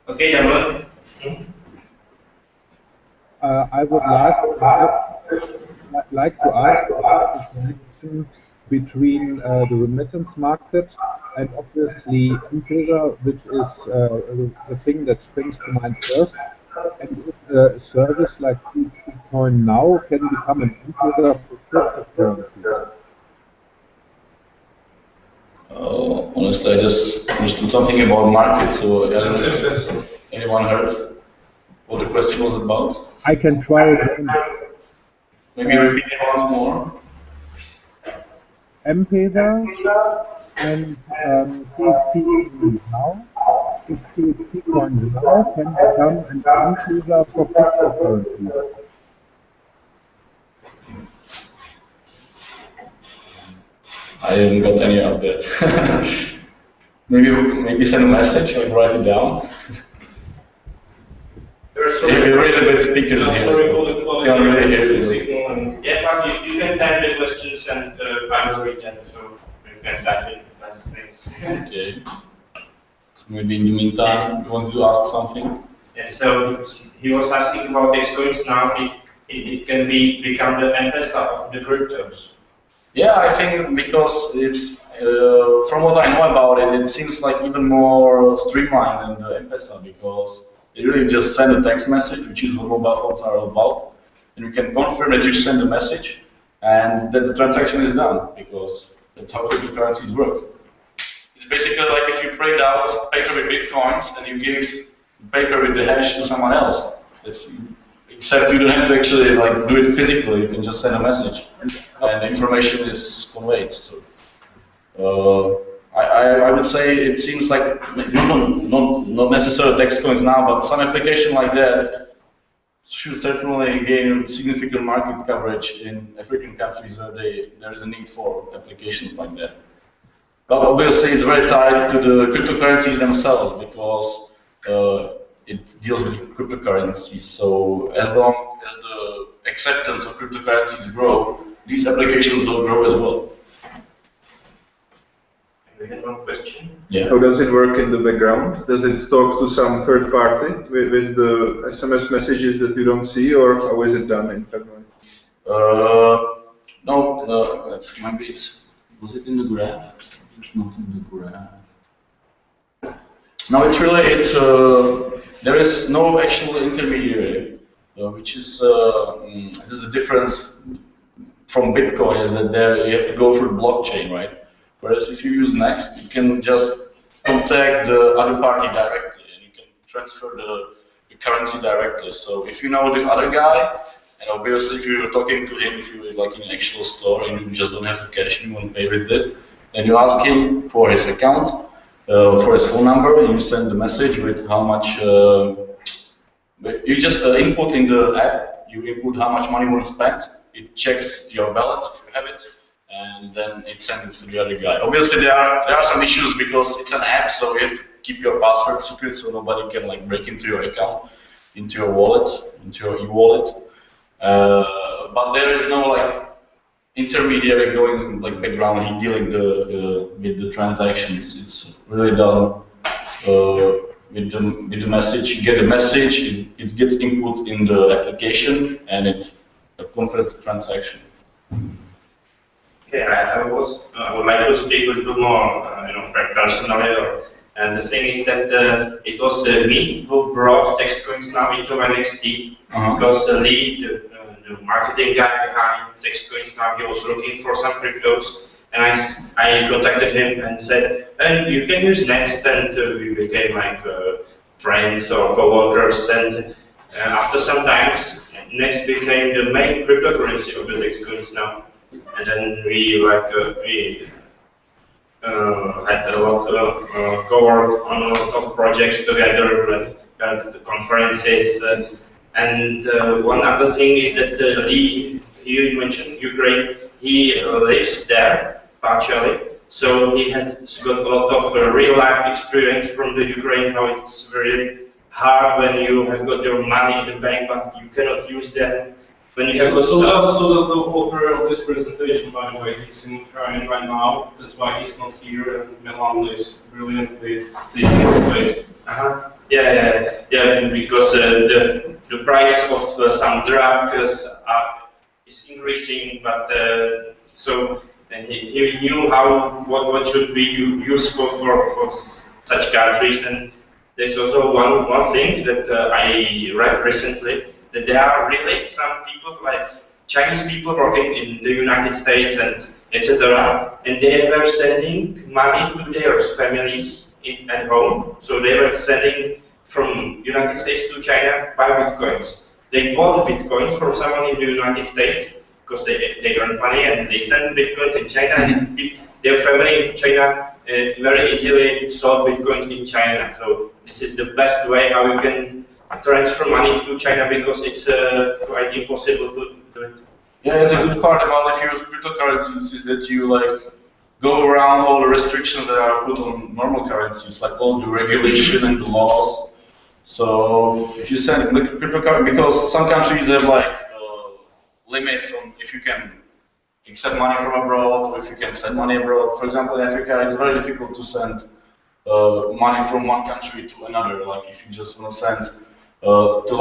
Okay, Daniel. I would like to ask about the connection between the remittance market and obviously M-Pesa, which is the thing that springs to mind first. And if a service like Bitcoin now can become an M-Pesa for cryptocurrency. Honestly, I just understood something about market, so I don't know if anyone heard what the question was about. I can try again. Maybe repeat it once more. M-Pesa and TXT now, if TXT coins now can become an M-Pesa for cryptocurrency. I haven't got any of that. maybe send a message or write it down. You're really a bit speaker here, so can't really hear you. Yeah, but you can type the questions and I will read them, so you can type it. Nice things. Okay. So maybe in the meantime, you want to ask something? Yes, so he was asking about these coins now, if it can become the M-Pesa of the cryptos. Yeah, I think because it's, from what I know about it, it seems like even more streamlined than the M-Pesa because you really just send a text message, which is what mobile phones are all about, and you can confirm that you send a message and that the transaction is done because that's how cryptocurrencies work. It's basically like if you print out paper with bitcoins and you give paper with the hash to someone else. Except you don't have to actually like do it physically. You can just send a message, and the information is conveyed. So I would say it seems like not necessarily text coins now, but some application like that should certainly gain significant market coverage in African countries where there is a need for applications like that. But obviously, it's very tied to the cryptocurrencies themselves because it deals with cryptocurrencies. So as long as the acceptance of cryptocurrencies grow, these applications will grow as well. We have one question. Yeah. How does it work in the background? Does it talk to some third party with the SMS messages that you don't see, or how is it done internally? No, maybe was it in the graph? It's not in the graph. No, there is no actual intermediary, which is this is the difference from Bitcoin is that there you have to go through the blockchain, right? Whereas if you use Next, you can just contact the other party directly, and you can transfer the currency directly. So if you know the other guy, and obviously if you're talking to him, if you're like in an actual store and you just don't have the cash and you want to pay with it, then you ask him for his account, for his phone number, and you send the message with how much. You just input in the app. You input how much money you want to spend. It checks your balance if you have it, and then it sends it to the other guy. Obviously, there are some issues because it's an app, so you have to keep your password secret so nobody can like break into your account, into your wallet, into your e-wallet. But there is no like intermediary going like background, he dealing with the transactions. It's really done with the message. You get a message, it gets input in the application, and it converts the transaction. Okay, I would like to speak a little more, personally. And the thing is that it was me who brought TextCoins now into NXT because Lee, the marketing guy behind TextCoins now, he was looking for some cryptos, and I contacted him and said, hey, you can use Next, and we became like friends or co-workers. And after some time, Next became the main cryptocurrency of the TextCoins now. And then we had a lot of co-work on a lot of projects together and the conferences. And one other thing is that you mentioned Ukraine. He lives there partially, so he has got a lot of real-life experience from the Ukraine. How it's very hard when you have got your money in the bank, but you cannot use them. When you have got So does the author of this presentation, by the way. He's in Ukraine right now. That's why he's not here, and Milan is brilliantly taking his place. Yeah, because the price of some drugs is increasing, but so he knew what should be useful for such countries. And there's also one thing that I read recently, that there are really some people, like Chinese people working in the United States and etc. And they were sending money to their families at home. So they were sending from United States to China by bitcoins. They bought bitcoins from someone in the United States because they earned money, and they sent bitcoins in China. And their family in China very easily sold bitcoins in China. So this is the best way how you can transfer money to China, because it's quite impossible to do it. Yeah, the good part about if you use cryptocurrencies is that you go around all the restrictions that are put on normal currencies, like all the regulation and the laws. So if you send cryptocurrency, because some countries have limits on if you can accept money from abroad or if you can send money abroad. For example, in Africa, it's very difficult to send money from one country to another. Like if you just want to send the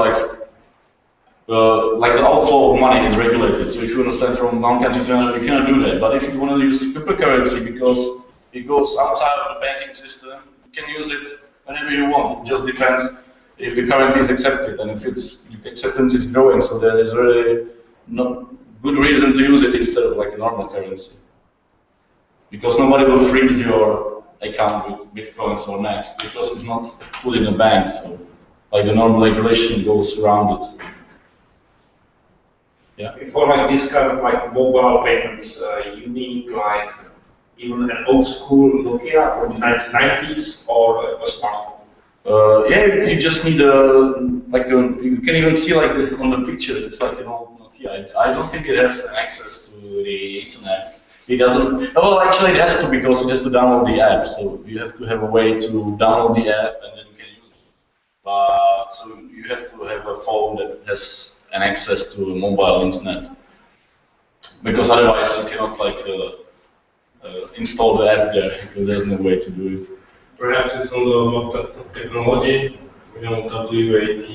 outflow of money is regulated. So if you want to send from one country to another, you cannot do that. But if you want to use cryptocurrency, because it goes outside of the banking system, you can use it whenever you want. It just depends if the currency is accepted and if its acceptance is growing. So there is really no good reason to use it instead of like a normal currency. Because nobody will freeze your account with bitcoins or Next, because it's not put in a bank. So like the normal regulation goes around it. Yeah. For like this kind of like mobile payments, you need like even an old school Nokia from the 1990s or a smartphone. Yeah, you just need you can even see like on the picture, it's like an old Nokia. I don't think it has access to the internet. It doesn't. Well, actually, it has to, because it has to download the app. So you have to have a way to download the app and then you can use it. But so you have to have a phone that has an access to a mobile internet, because otherwise you cannot install the app there, because there's no way to do it. Perhaps it's on the technology, WAP. WAP,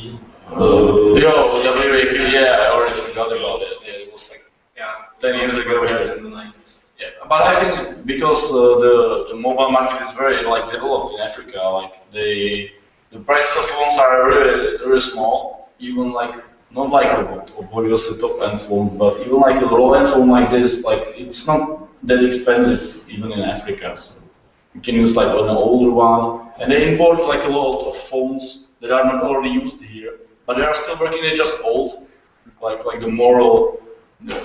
yeah, I already forgot about it. Yeah, it was 10 years ago. Yeah, but I think because the mobile market is very developed in Africa, the prices of phones are really small, even not obviously top-end phones, but even a low-end phone like this, it's not that expensive even in Africa. So you can use an older one, and they import a lot of phones that are not already used here, but they are still working. They're just old, like the moral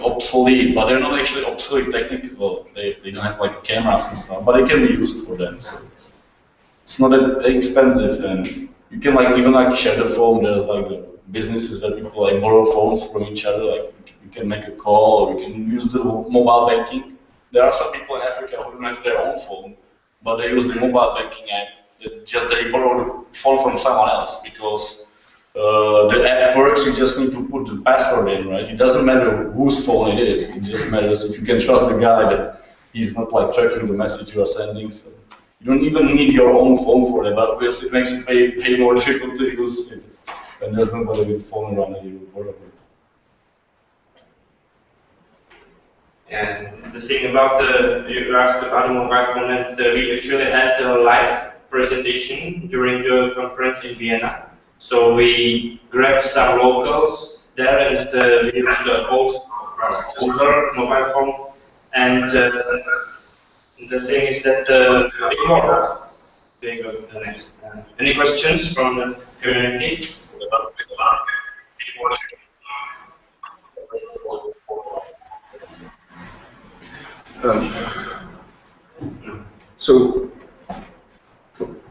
obsolete, but they're not actually obsolete technically. Well, they don't have cameras and stuff, but they can be used for that. So it's not that expensive, and you can even share the phone. There's the businesses that people borrow phones from each other. You can make a call, or you can use the mobile banking. There are some people in Africa who don't have their own phone, but they use the mobile banking app. They borrow the phone from someone else, because the app works, you just need to put the password in, right? It doesn't matter whose phone it is. It just matters if you can trust the guy that he's not like tracking the message you are sending. So you don't even need your own phone for that, but obviously it makes it way more difficult to use it when there's nobody with phone around you, probably. And the thing about you asked about the mobile phone, and we actually had a live presentation during the conference in Vienna. So we grabbed some locals there and we used the older mobile phone. And the thing is that more. They go to the next. Any questions from the community? So,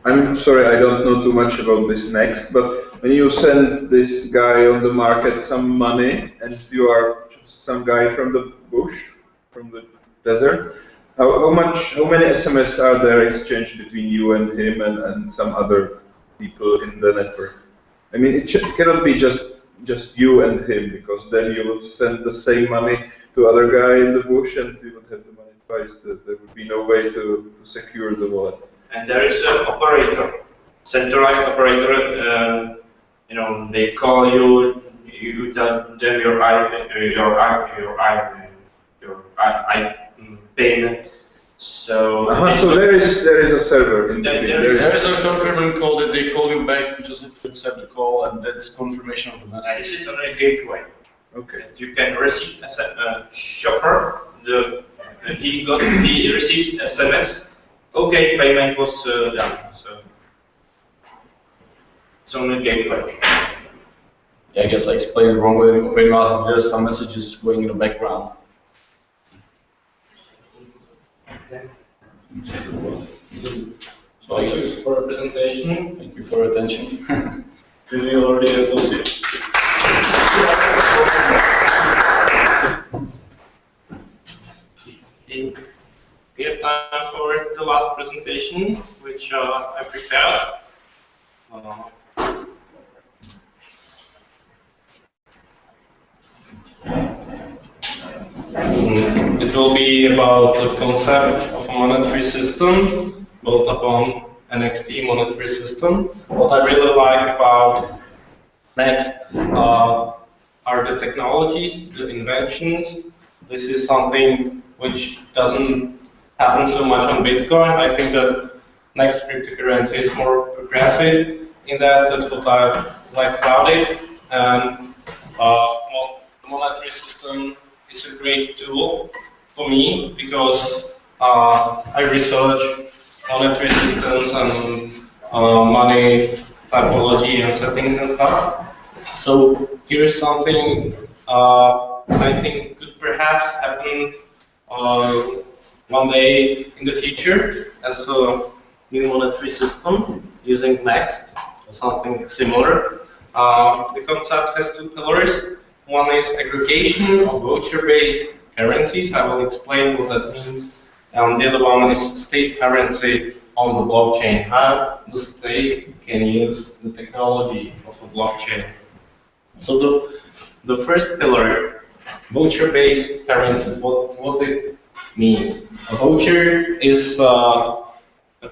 I'm sorry, I don't know too much about this next, but when you send this guy on the market some money and you are some guy from the bush, from the desert, how many SMS are there exchanged between you and him and some other people in the network? I mean, it cannot be just you and him, because then you would send the same money to other guy in the bush and you would have the money twice. There would be no way to secure the wallet. And there is an operator, centralized operator. You know, they call you. You tell them your payment. So so there is a server in between. There is a server call that they call you back. You just have to accept the call, and that's confirmation of the message. This is on a gateway. Okay. You can receive a shopper. He receives SMS. Okay, payment was done. So it's on a gateway. Yeah, I guess I explained it wrong when you asked if there's some messages going in the background. So thank you for the presentation. Thank you for your attention. Do you already close it? We have time for the last presentation, which I prepared. It will be about the concept of a monetary system built upon NXT monetary system. What I really like about Next are the technologies, the inventions. This is something which doesn't happen so much on Bitcoin. I think that Next cryptocurrency is more progressive in that. That's what I like about it. And well, the monetary system is a great tool for me because I research monetary systems and money typology and settings and stuff. So here's something I think could perhaps happen one day in the future as a new monetary system using Next or something similar. The concept has two pillars. One is aggregation of voucher-based currencies. I will explain what that means. And the other one is state currency on the blockchain. How the state can use the technology of a blockchain. So the first pillar, voucher-based currencies, what it means. A voucher is a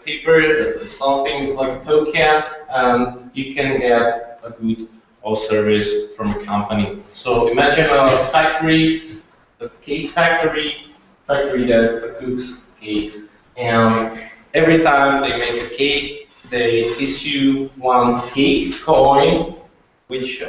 paper, something like a token, and you can get a good or service from a company. So imagine a factory, a cake factory that cooks cakes, and every time they make a cake, they issue one cake coin, which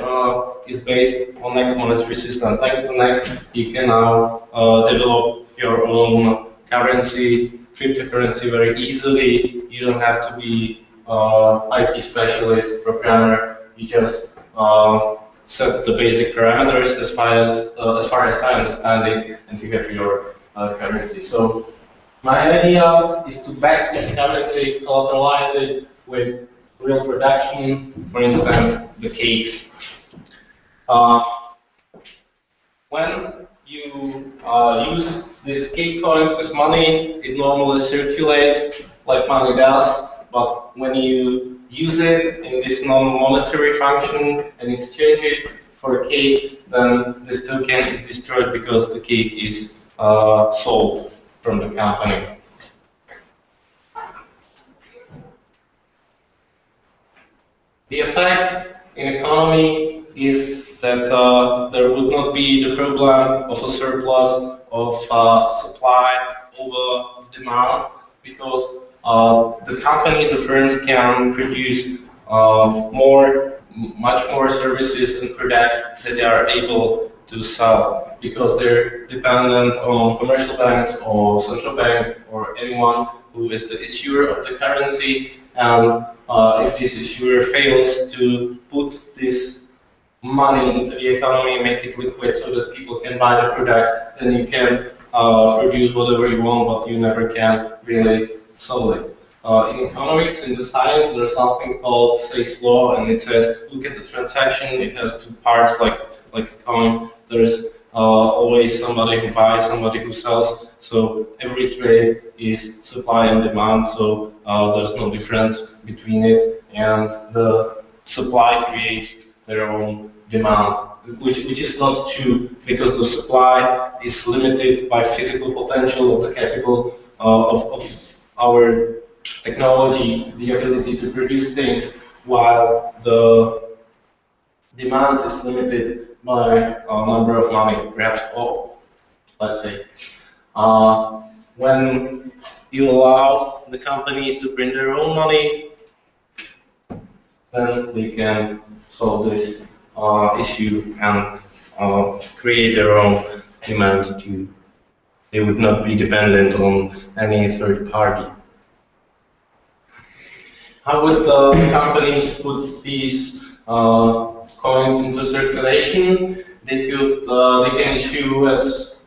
is based on Next monetary system. Thanks to Next, you can now develop your own currency, cryptocurrency very easily. You don't have to be IT specialist, programmer. You just set the basic parameters as far as I understand it, and you have your currency. So my idea is to back this currency, collateralize it with real production, for instance, the cakes. When you use these cake coins as money, it normally circulates like money does but when you use it in this non-monetary function and exchange it for a cake, then this token is destroyed because the cake is sold from the company. The effect in economy is that there would not be the problem of a surplus of supply over demand, because the companies, the firms can produce much more services and products that they are able to sell, because they're dependent on commercial banks or central bank or anyone who is the issuer of the currency. And if this issuer fails to put this money into the economy, make it liquid so that people can buy the products, then you can produce whatever you want, but you never can really sell it. In economics, in the science, there's something called Say's law, and it says, look at the transaction, it has two parts like a coin. There's always somebody who buys, somebody who sells, so every trade is supply and demand, so there's no difference between it, and the supply creates their own demand, which is not true, because the supply is limited by physical potential of the capital of our technology, the ability to produce things, while the demand is limited by a number of money, perhaps all, let's say. When you allow the companies to print their own money, then we can solve this issue and create their own demand too. They would not be dependent on any third party. How would the companies put these coins into circulation? They can issue as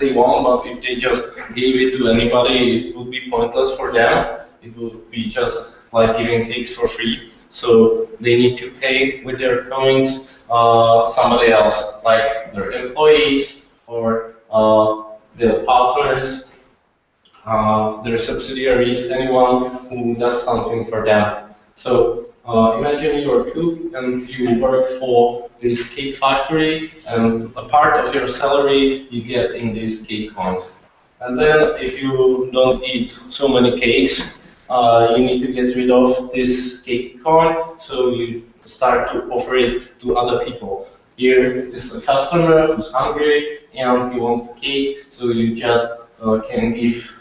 they want, but if they just gave it to anybody, it would be pointless for them. It would be just like giving cakes for free. So they need to pay with their coins somebody else, like their employees or their partners, their subsidiaries, anyone who does something for them. So imagine you're a cook and you work for this cake factory, and a part of your salary you get in these cake coins. And then if you don't eat so many cakes, you need to get rid of this cake coin, so you start to offer it to other people. Here is a customer who's hungry and he wants the cake, so you just can give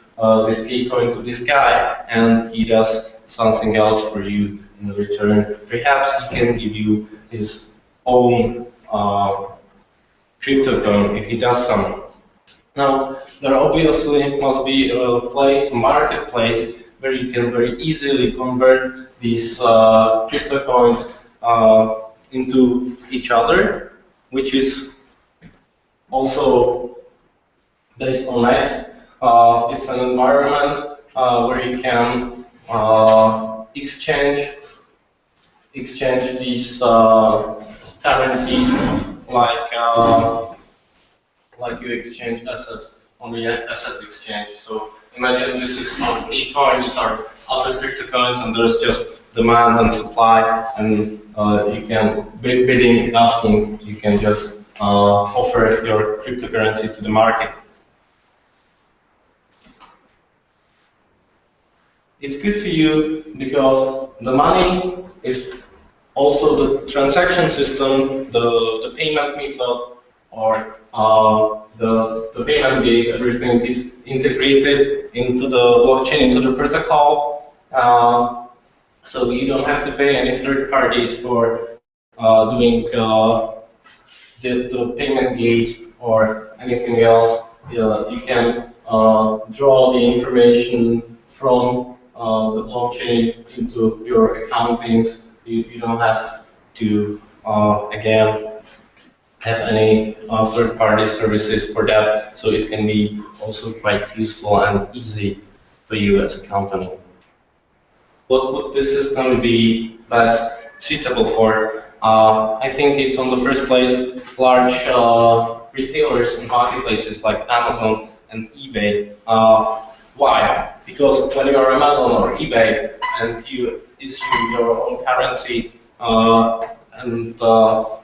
this cake coin to this guy, and he does something else for you in return. Perhaps he can give you his own crypto coin if he does some. Now, there obviously must be a place, a marketplace, where you can very easily convert these crypto coins into each other, which is also based on Next. It's an environment where you can exchange these currencies like you exchange assets on the asset exchange. So imagine this is not a coin, these are other crypto coins, and there's just demand and supply, and you can, bidding, asking, you can just offer your cryptocurrency to the market. It's good for you because the money is also the transaction system, the payment method, or the payment gate, everything is integrated into the blockchain, into the protocol. So you don't have to pay any third parties for doing the payment gate or anything else. You can draw the information from the blockchain into your accountings. You don't have to, again, have any third-party services for that, so it can be also quite useful and easy for you as a company. What would this system be best suitable for? I think it's on the first place large retailers and marketplaces like Amazon and eBay. Why? because when you are Amazon or eBay and you issue your own currency and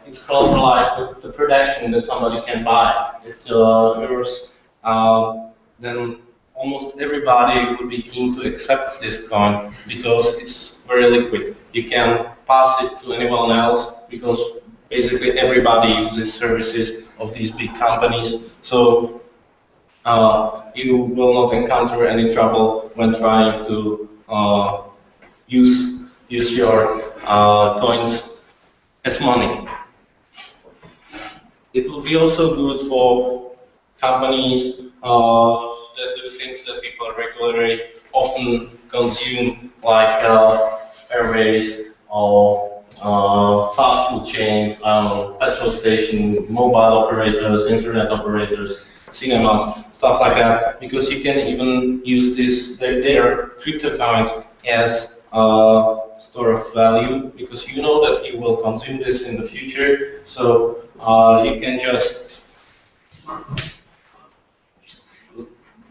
it's collateralized with the production that somebody can buy, it's yours, then almost everybody would be keen to accept this coin because it's very liquid. You can pass it to anyone else because basically everybody uses services of these big companies. So you will not encounter any trouble when trying to use your coins as money. It will be also good for companies that do things that people regularly often consume, like airways or fast food chains, petrol station, mobile operators, internet operators, cinemas, stuff like that, because you can even use their crypto coins as store of value, because you know that you will consume this in the future, so you can just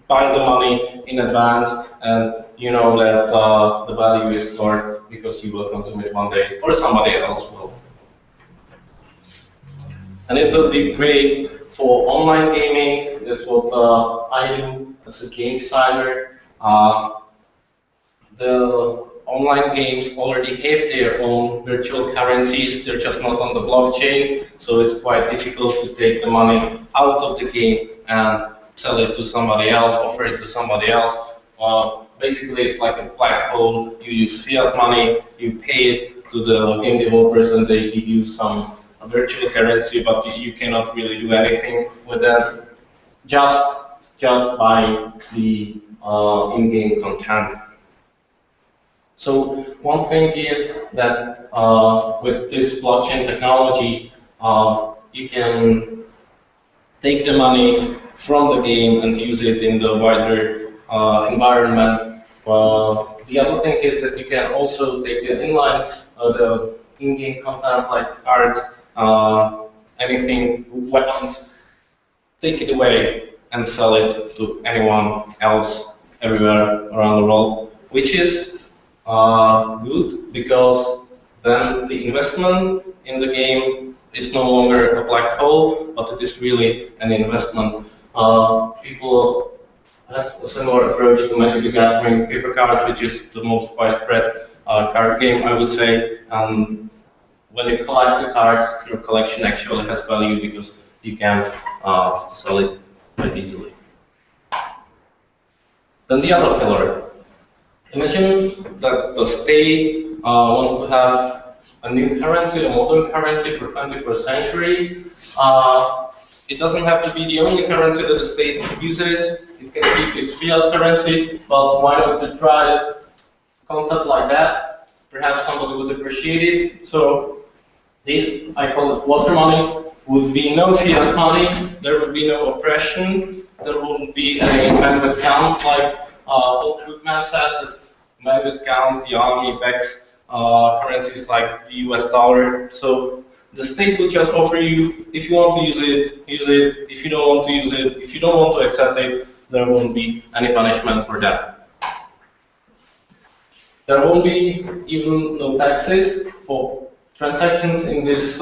buy the money in advance, and you know that the value is stored because you will consume it one day, or somebody else will. And it will be great for online gaming. That's what I do as a game designer. The online games already have their own virtual currencies. They're just not on the blockchain, so it's quite difficult to take the money out of the game and sell it to somebody else, offer it to somebody else. Basically, it's like a black hole. You use fiat money, you pay it to the game developers, and they give you some virtual currency, but you cannot really do anything with that. Just buy the in-game content. So one thing is that with this blockchain technology, you can take the money from the game and use it in the wider environment. The other thing is that you can also take the the in-game content like cards, anything, weapons, take it away and sell it to anyone else everywhere around the world, which is good, because then the investment in the game is no longer a black hole, but it is really an investment. People have a similar approach to Magic the Gathering paper cards, which is the most widespread card game, I would say. When you collect the cards, your collection actually has value because you can sell it quite easily. Then the other pillar. Imagine that the state wants to have a new currency, a modern currency for 21st century. It doesn't have to be the only currency that the state uses. It can keep its fiat currency, but why not to try a concept like that? Perhaps somebody would appreciate it. So this, I call it water money, would be no fiat money. There would be no oppression. There wouldn't be any man with guns, like Paul Krugman says, that man with guns, the army backs currencies like the US dollar. So the state will just offer you, if you want to use it, use it. If you don't want to use it, if you don't want to accept it, there won't be any punishment for that. There won't be even no taxes for transactions in this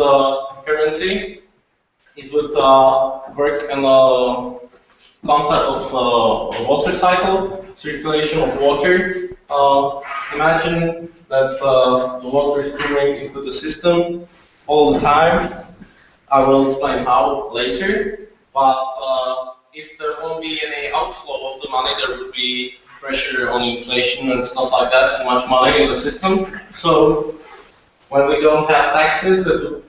currency. It would work on a concept of a water cycle, circulation of water. Imagine that the water is pouring into the system all the time. I will explain how later, but if there won't be any outflow of the money, there will be pressure on inflation and stuff like that, too much money in the system. So when we don't have taxes that will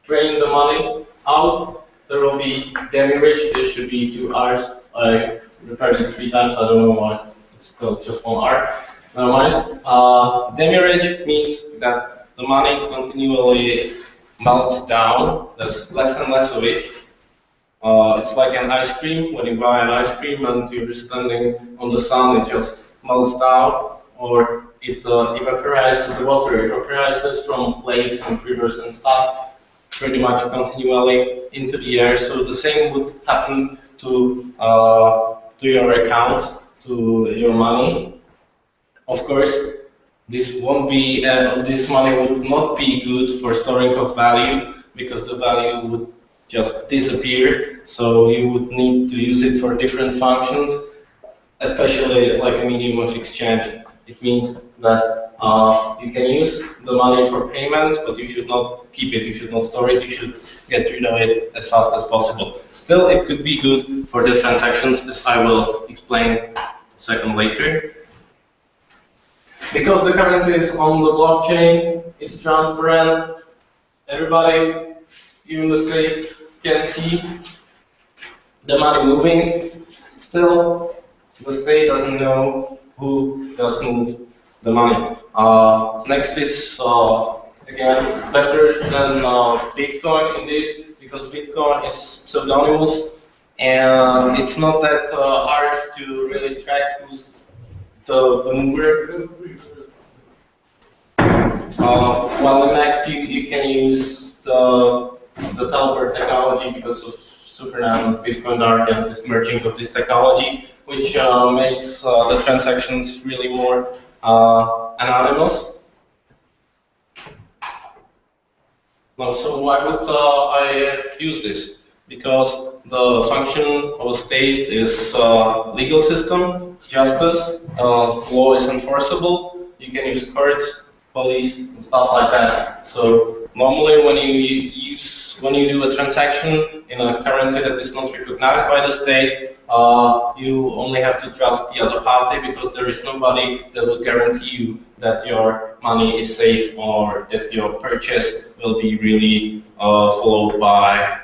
drain the money out, there will be demurrage. There should be 2 R's. I repaired it 3 times, I don't know why. It's still just 1 R. Never mind. Demurrage means that the money continually melts down. There's less and less of it. It's like an ice cream. When you buy an ice cream and you're standing on the sun, it just melts down, or it evaporizes, the water evaporizes from lakes and rivers and stuff pretty much continually into the air. So the same would happen to your account. to your money. Of course, this won't be this money would not be good for storing of value because the value would just disappear. So you would need to use it for different functions, especially like a medium of exchange. It means that you can use the money for payments, but you should not keep it, you should not store it, you should get rid of it as fast as possible. Still, it could be good for the transactions, as I will explain a second later. Because the currency is on the blockchain, it's transparent, everybody, even the state, can see the money moving. Still, the state doesn't know who does move the money. Next is, again, better than Bitcoin in this, because Bitcoin is pseudonymous, and it's not that hard to really track who's the mover. Well, next you can use the teleport technology because of Supernow, Bitcoin Dark, and this merging of this technology, which makes the transactions really more anonymous. Now, so why would I use this? Because the function of a state is legal system, justice, law is enforceable, you can use courts, police, and stuff like that. So normally when you do a transaction in a currency that is not recognized by the state, you only have to trust the other party because there is nobody that will guarantee you that your money is safe or that your purchase will be really followed by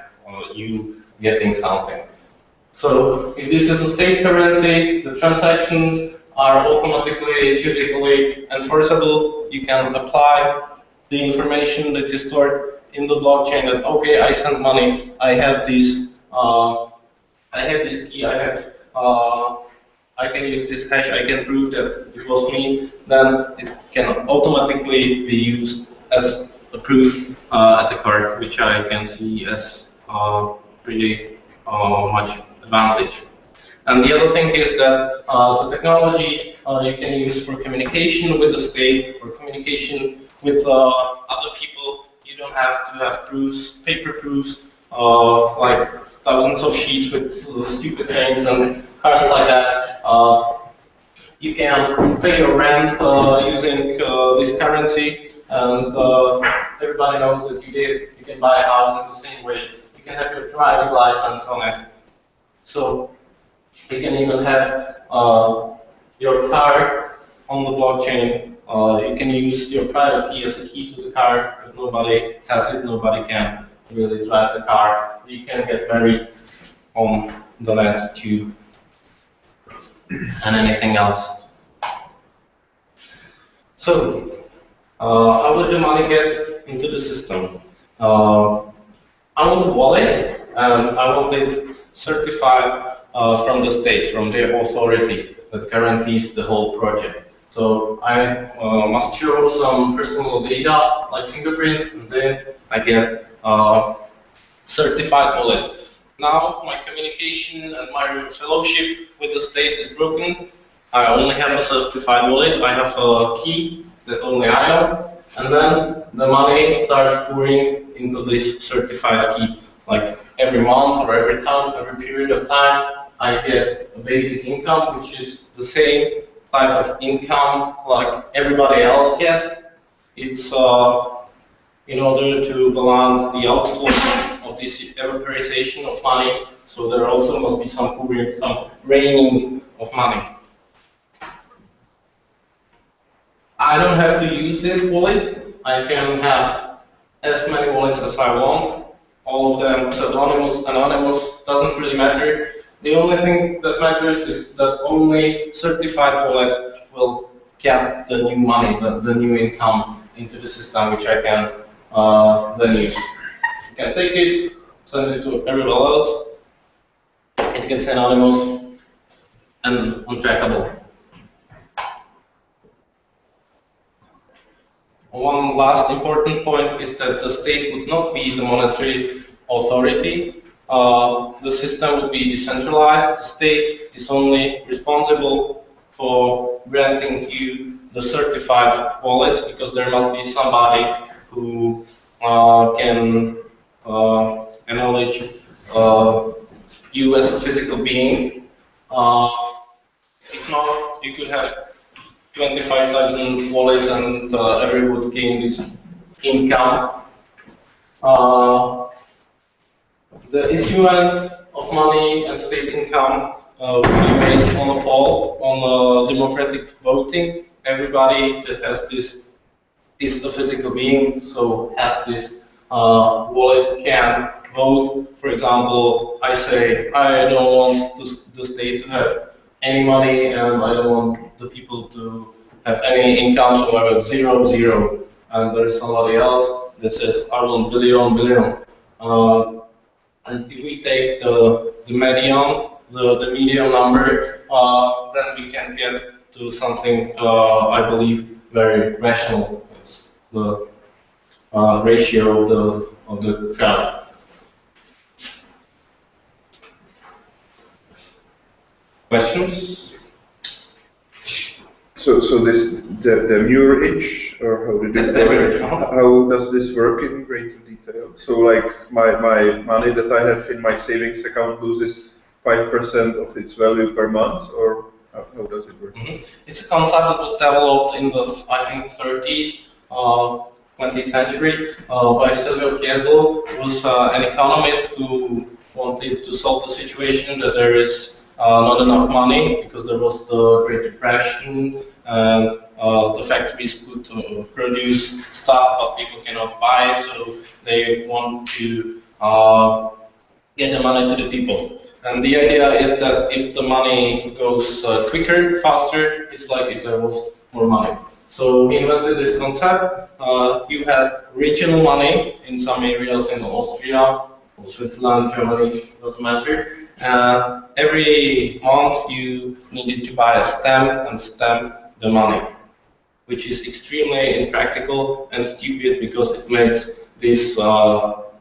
you getting something. So if this is a state currency, the transactions are automatically, judicially enforceable. You can apply the information that is stored in the blockchain that, okay, I sent money, I have this key, I can use this hash, I can prove that it was me, then it can automatically be used as a proof at the court, which I can see as pretty much advantage. And the other thing is that the technology you can use for communication with the state, for communication with other people. You don't have to have proofs, paper proofs, like thousands of sheets with stupid things and cards like that. You can pay your rent using this currency, and everybody knows that you did. You can buy a house in the same way. You can have your driving license on it. So you can even have your car on the blockchain. You can use your private key as a key to the car. If nobody has it, nobody can really drive the car. You can get married on the net too, and anything else. So, how did the money get into the system? I want a wallet, and I want it certified from the state, from the authority that guarantees the whole project. So I must show some personal data, like fingerprints, and then I get a certified wallet. Now my communication and my fellowship with the state is broken. I only have a certified wallet. I have a key that only I know, and then the money starts pouring into this certified key. Like every month or every time, every period of time, I get a basic income, which is the same type of income like everybody else gets. It's in order to balance the outflow of this evaporization of money, so there also must be some pouring, some raining of money. I don't have to use this wallet. I can have as many wallets as I want. All of them pseudonymous, anonymous, doesn't really matter. The only thing that matters is that only certified wallets will get the new money, the new income into the system, which I can then use. You can take it, send it to everyone else. It gets anonymous and untrackable. One last important point is that the state would not be the monetary authority. the system would be decentralized. The state is only responsible for granting you the certified wallets, because there must be somebody who can acknowledge you as a physical being. If not, you could have 25,000 wallets and everyone would gain this income. The issuance of money and state income will be based on a poll, on democratic voting. Everybody that has this is a physical being, so has this wallet can vote. For example, I say I don't want the state to have any money and I don't want the people to have any income, so I want 0, 0. And there is somebody else that says I want billion, billion. And if we take the median, the median number, then we can get to something, I believe, very rational. It's the ratio of the crowd. Questions? So this the Murage, or how did it work? How does this work in greater detail? So like my money that I have in my savings account loses 5% of its value per month, or how does it work? It's a concept that was developed in the, I think, 30s, 20th century by Silvio Chiesel, who was an economist who wanted to solve the situation that there is not enough money because there was the Great Depression and the factories could produce stuff but people cannot buy it, so they want to get the money to the people. And the idea is that if the money goes quicker, faster, it's like if there was more money. So he invented this concept. You had regional money in some areas in Austria, or Switzerland, Germany, doesn't matter. Every month you needed to buy a stamp and stamp the money, which is extremely impractical and stupid because it makes these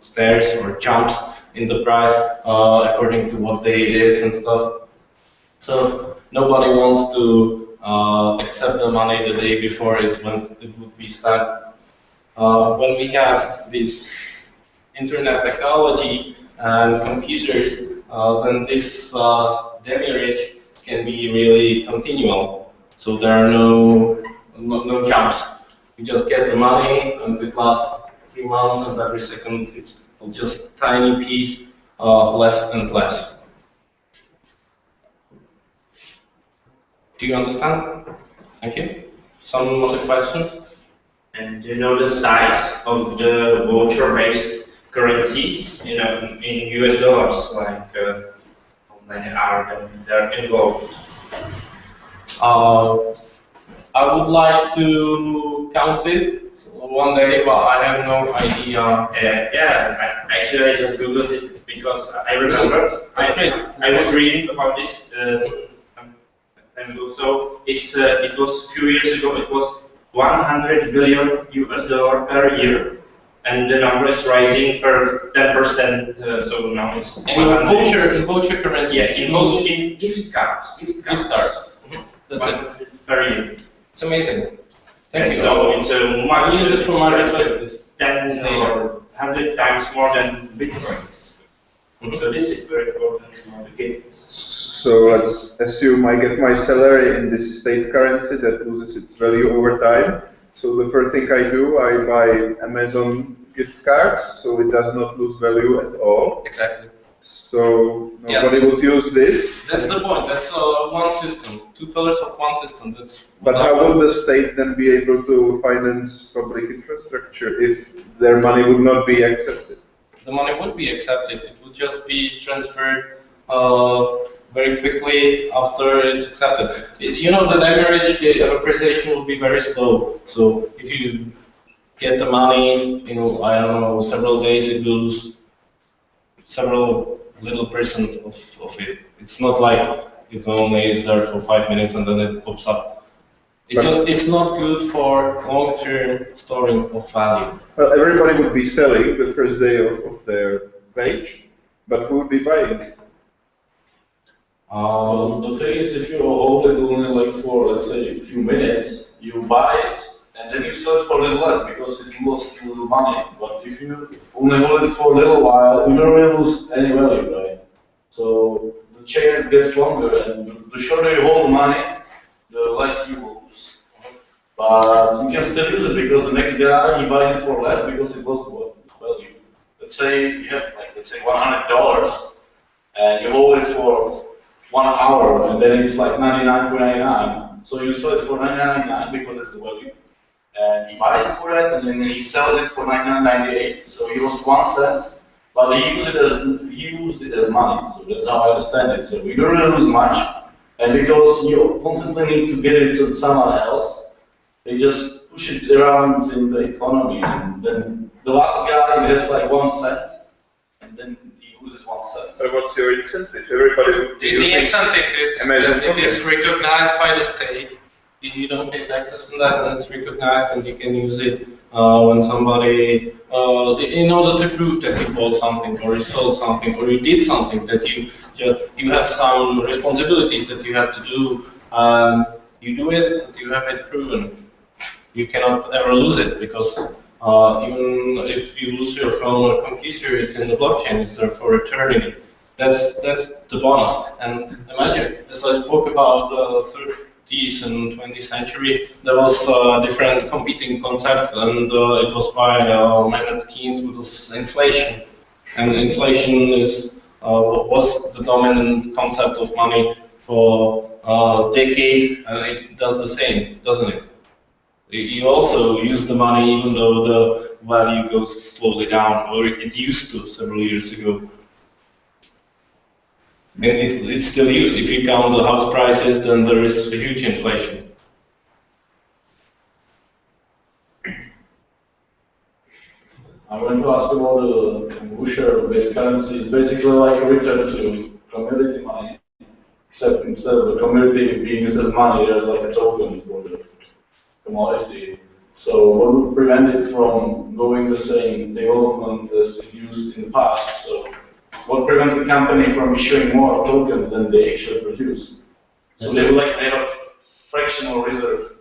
stairs or jumps in the price according to what day it is and stuff. So nobody wants to accept the money the day before it would be stamped. When we have this internet technology and computers, then this demurrage can be really continual. So there are no jumps. You just get the money and it lasts 3 months, and every second it's just tiny piece, less and less. Do you understand? Thank you. Some other questions? And do you know the size of the voucher-based currencies, in US dollars, like how many are there involved? I would like to count it one day, but I have no idea. Actually I just googled it because I remembered. I was reading about this, and also it was a few years ago. It was 100 billion US dollar per year. And the number is rising per 10%, so now it's in voucher currency. Yes, in gift cards. Gift cards. That's it. Per year. It's amazing. Thank you. So it's a much. Use it for my reference. 10 or 100 times more than Bitcoin. So this is very important to give. So let's assume I get my salary in this state currency that loses its value over time. So the first thing I do, I buy Amazon gift cards, so it does not lose value at all. Exactly. So nobody would use this. That's the point. That's one system. 2 pillars of one system. But how would the state then be able to finance public infrastructure if their money would not be accepted? The money would be accepted. It would just be transferred very quickly after it's accepted. You know, the demurrage, the authorization will be very slow. So if you get the money, I don't know, several days, it will lose several little percent of it. It's not like it only is there for 5 minutes and then it pops up. It's not good for long-term storing of value. Well, everybody would be selling the first day of their wage, But who would be buying? The thing is, if you hold it only like for, let's say, a few minutes, you buy it and then you sell it for a little less because it lost you little money. But if you only hold it for a little while, you don't really lose any value, right? So the chain gets longer, and the shorter you hold the money, the less you will lose. But you can still use it because the next guy, he buys it for less because it lost value. Let's say you have like, let's say $100 and you hold it for 1 hour and then it's like 99.99. So you sell it for 99.99 because that's the value. And he buys it for that and then he sells it for 99.98. So he lost 1 cent, but he used it as money. So that's how I understand it. So we don't really lose much. And because you constantly need to get it to someone else, they just push it around in the economy, and then the last guy has like 1 cent, and then he loses 1 cent. So what's your incentive? Everybody would be The incentive is that it is recognized by the state. You don't pay taxes on that, and it's recognized, and you can use it when somebody, in order to prove that you bought something, or you sold something, or you did something, that you have some responsibilities that you have to do. You do it, and you have it proven. You cannot ever lose it because even if you lose your phone or computer, it's in the blockchain. It's there for eternity. That's the bonus. And imagine, as I spoke about the 30s and 20th century, there was a different competing concept, and it was by Maynard Keynes, with inflation. And inflation was the dominant concept of money for decades, and it does the same, doesn't it? You also use the money even though the value goes slowly down, or it used to several years ago. And it's still used. If you count the house prices, then there is a huge inflation. I want to ask about the share-based currency. It's basically like a return to community money, except instead of the community being used as money, there's like a token for the commodity. So what would prevent it from going the same development as it used in the past? So what prevents the company from issuing more tokens than they actually produce? So they would like have a fractional reserve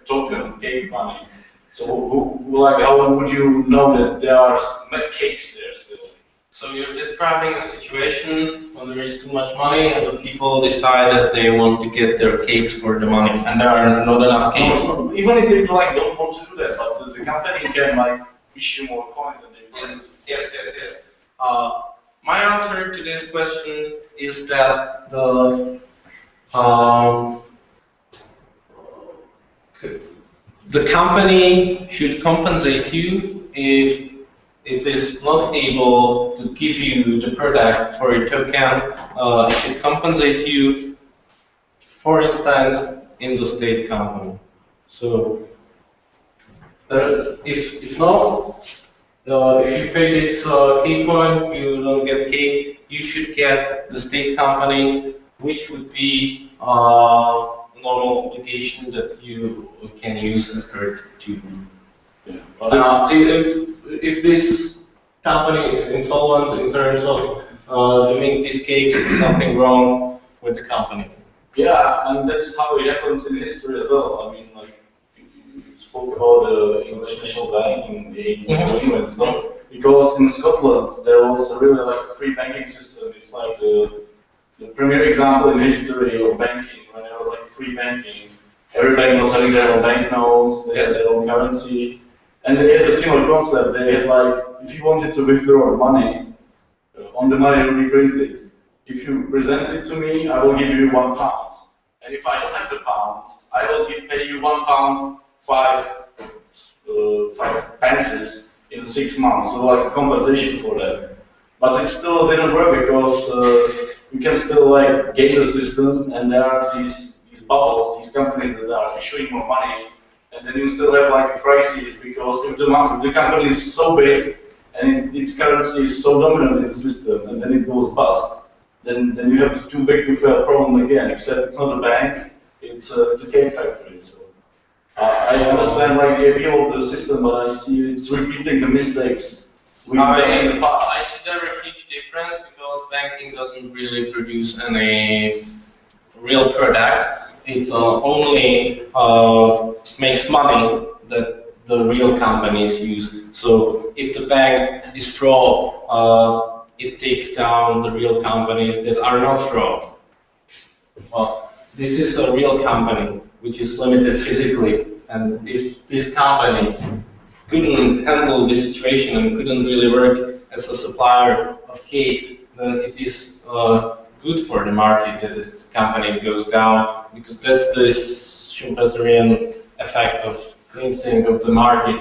token, cake money. So how would you know that there are cakes there still? So you're describing a situation when there is too much money and the people decide that they want to get their cakes for the money, and there are not enough cakes. Even if they don't want to do that, but the company can issue more coins than they want. Yes. My answer to this question is that the company should compensate you if it is not able to give you the product for a token. It should compensate you, for instance, in the state company. So, if not, if you pay this cake coin, you don't get cake. You should get the state company, which would be normal obligation that you can use as per to. If this company is insolvent in terms of doing these cakes, it's something wrong with the company. Yeah, and that's how it happens in history as well. I mean, like you spoke about the English National Bank in the 1820s and stuff. Because in Scotland there was a really like free banking system. It's like the premier example in history of banking, when there was like free banking. Every bank was having their own banknotes, they had their own currency, and they had a similar concept. They had like, if you wanted to withdraw money, on the money will be printed. If you present it to me, I will give you £1. And if I don't have the pound, I will pay you £1, 5 pences in 6 months, so like a compensation for that. But it still didn't work because you can still like game the system, and there are these bubbles, these companies that are issuing more money, and then you still have like a crisis because if the company is so big and its currency is so dominant in the system, and then it goes bust, then you have too big to fail problem again. Except it's not a bank, it's a cake factory. So I understand like the appeal of the system, but I see it's repeating the mistakes we've done in the past. I see there a huge different because banking doesn't really produce any real product. It only makes money that the real companies use. So if the bank is fraud, it takes down the real companies that are not fraud. Well, this is a real company which is limited physically, and if this company couldn't handle this situation and couldn't really work as a supplier of cakes, then it is good for the market that this company goes down, because that's the Schumpeterian effect of cleansing of the market.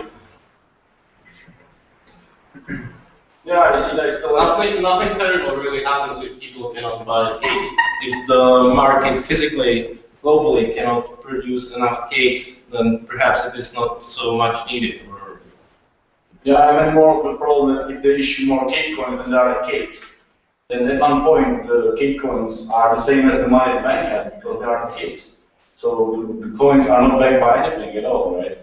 Yeah, I see that still Nothing terrible really happens if people cannot buy cakes. If the market physically, globally cannot produce enough cakes, then perhaps it is not so much needed. Yeah, I meant more of the problem that if they issue more cake coins than there are cakes, then at one point the cake coins are the same as the money the bank has because there are no cakes. So the coins are not backed by anything at all, right?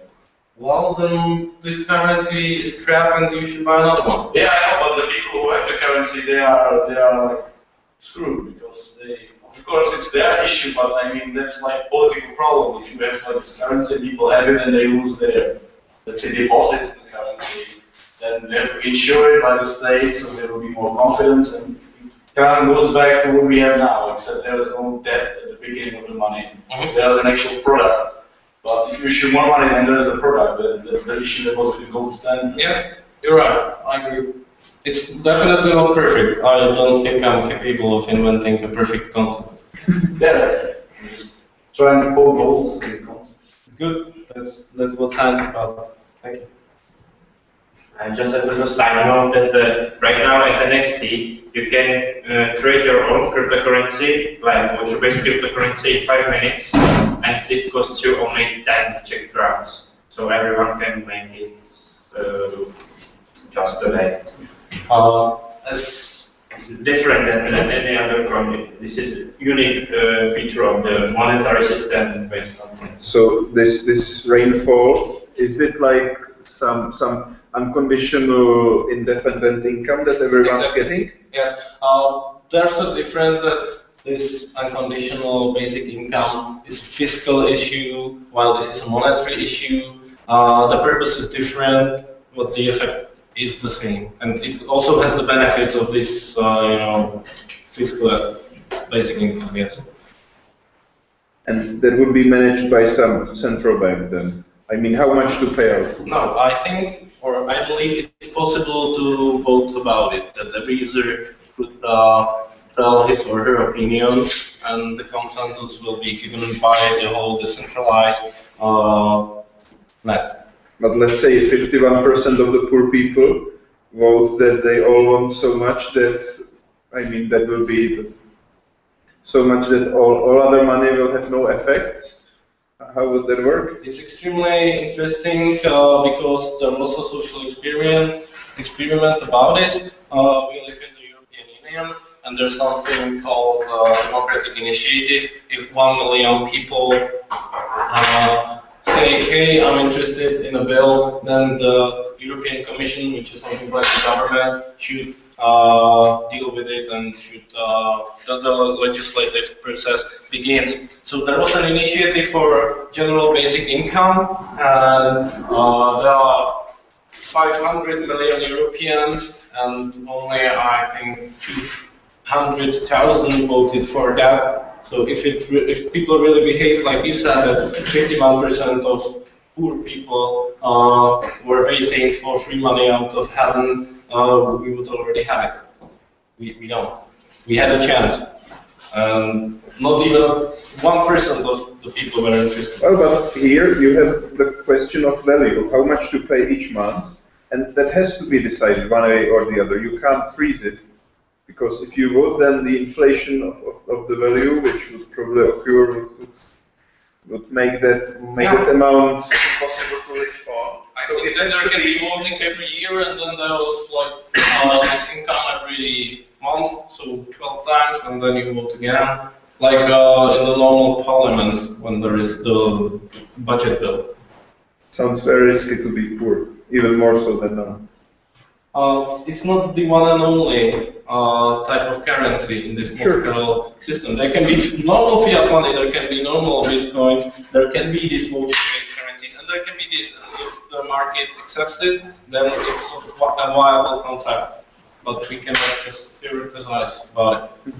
Well, then this currency is crap and you should buy another one. Yeah, I know, but the people who have the currency, they are like screwed because they, of course, it's their issue, but I mean that's like political problem. If you have like this currency, people have it and they lose their, let's say, deposits in the currency, then they have to insure it by the state, so there will be more confidence, and it kind of goes back to what we have now, except there is no debt at the beginning of the money. There's an actual product. But if you issue more money than there is a product, then that's the issue that was with the gold standard. Yes, you're right. I agree. It's definitely not perfect. I don't think I'm capable of inventing a perfect concept. Yeah, I'm just trying to poke holes in the concept. Good. That's what science is about. Thank you. And just a little side note that right now at NXT you can create your own cryptocurrency, like voucher-based cryptocurrency, in 5 minutes, and it costs you only 10 Czech crowns. So everyone can make it just today. It's different than any other coin. This is a unique feature of the monetary system based on it. So this rainfall, is it like some unconditional independent income that everyone's getting? Yes. There's a difference that this unconditional basic income is a fiscal issue, while this is a monetary issue. The purpose is different, but the effect is the same, and it also has the benefits of this, fiscal basic income. Yes. And that would be managed by some central bank then? I mean, how much to pay out? No, I think, or I believe it's possible to vote about it, that every user could tell his or her opinion, and the consensus will be given by the whole decentralized net. But let's say 51% of the poor people vote that they all want so much that, I mean, that will be so much that all other money will have no effect. How would that work? It's extremely interesting because there was a social experiment about it. We live in the European Union, and there's something called democratic initiative. If 1 million people say, hey, I'm interested in a bill, then the European Commission, which is something like the government, should deal with it and should the legislative process begins. So there was an initiative for general basic income, and there are 500 million Europeans, and only I think 200,000 voted for that. So if people really behave like you said, that 51% of poor people were waiting for free money out of heaven, we would already have it. We don't. We had a chance. Not even 1% of the people were interested. Well, but here you have the question of value, how much to pay each month, and that has to be decided one way or the other. You can't freeze it, because if you vote, then the inflation of the value, which would probably occur, would make that amount impossible to live on. I think that there can be voting every year, and then there was like this income every month, so 12 times, and then you vote again. Like in the normal parliament, when there is the budget bill. Sounds very risky to be poor, even more so than now. it's not the one and only type of currency in this multilateral system. There can be normal fiat money, there can be normal bitcoins, there can be these voucher-based currencies, and there can be this. And if the market accepts it, then it's a viable concept. But we cannot just theorize about it.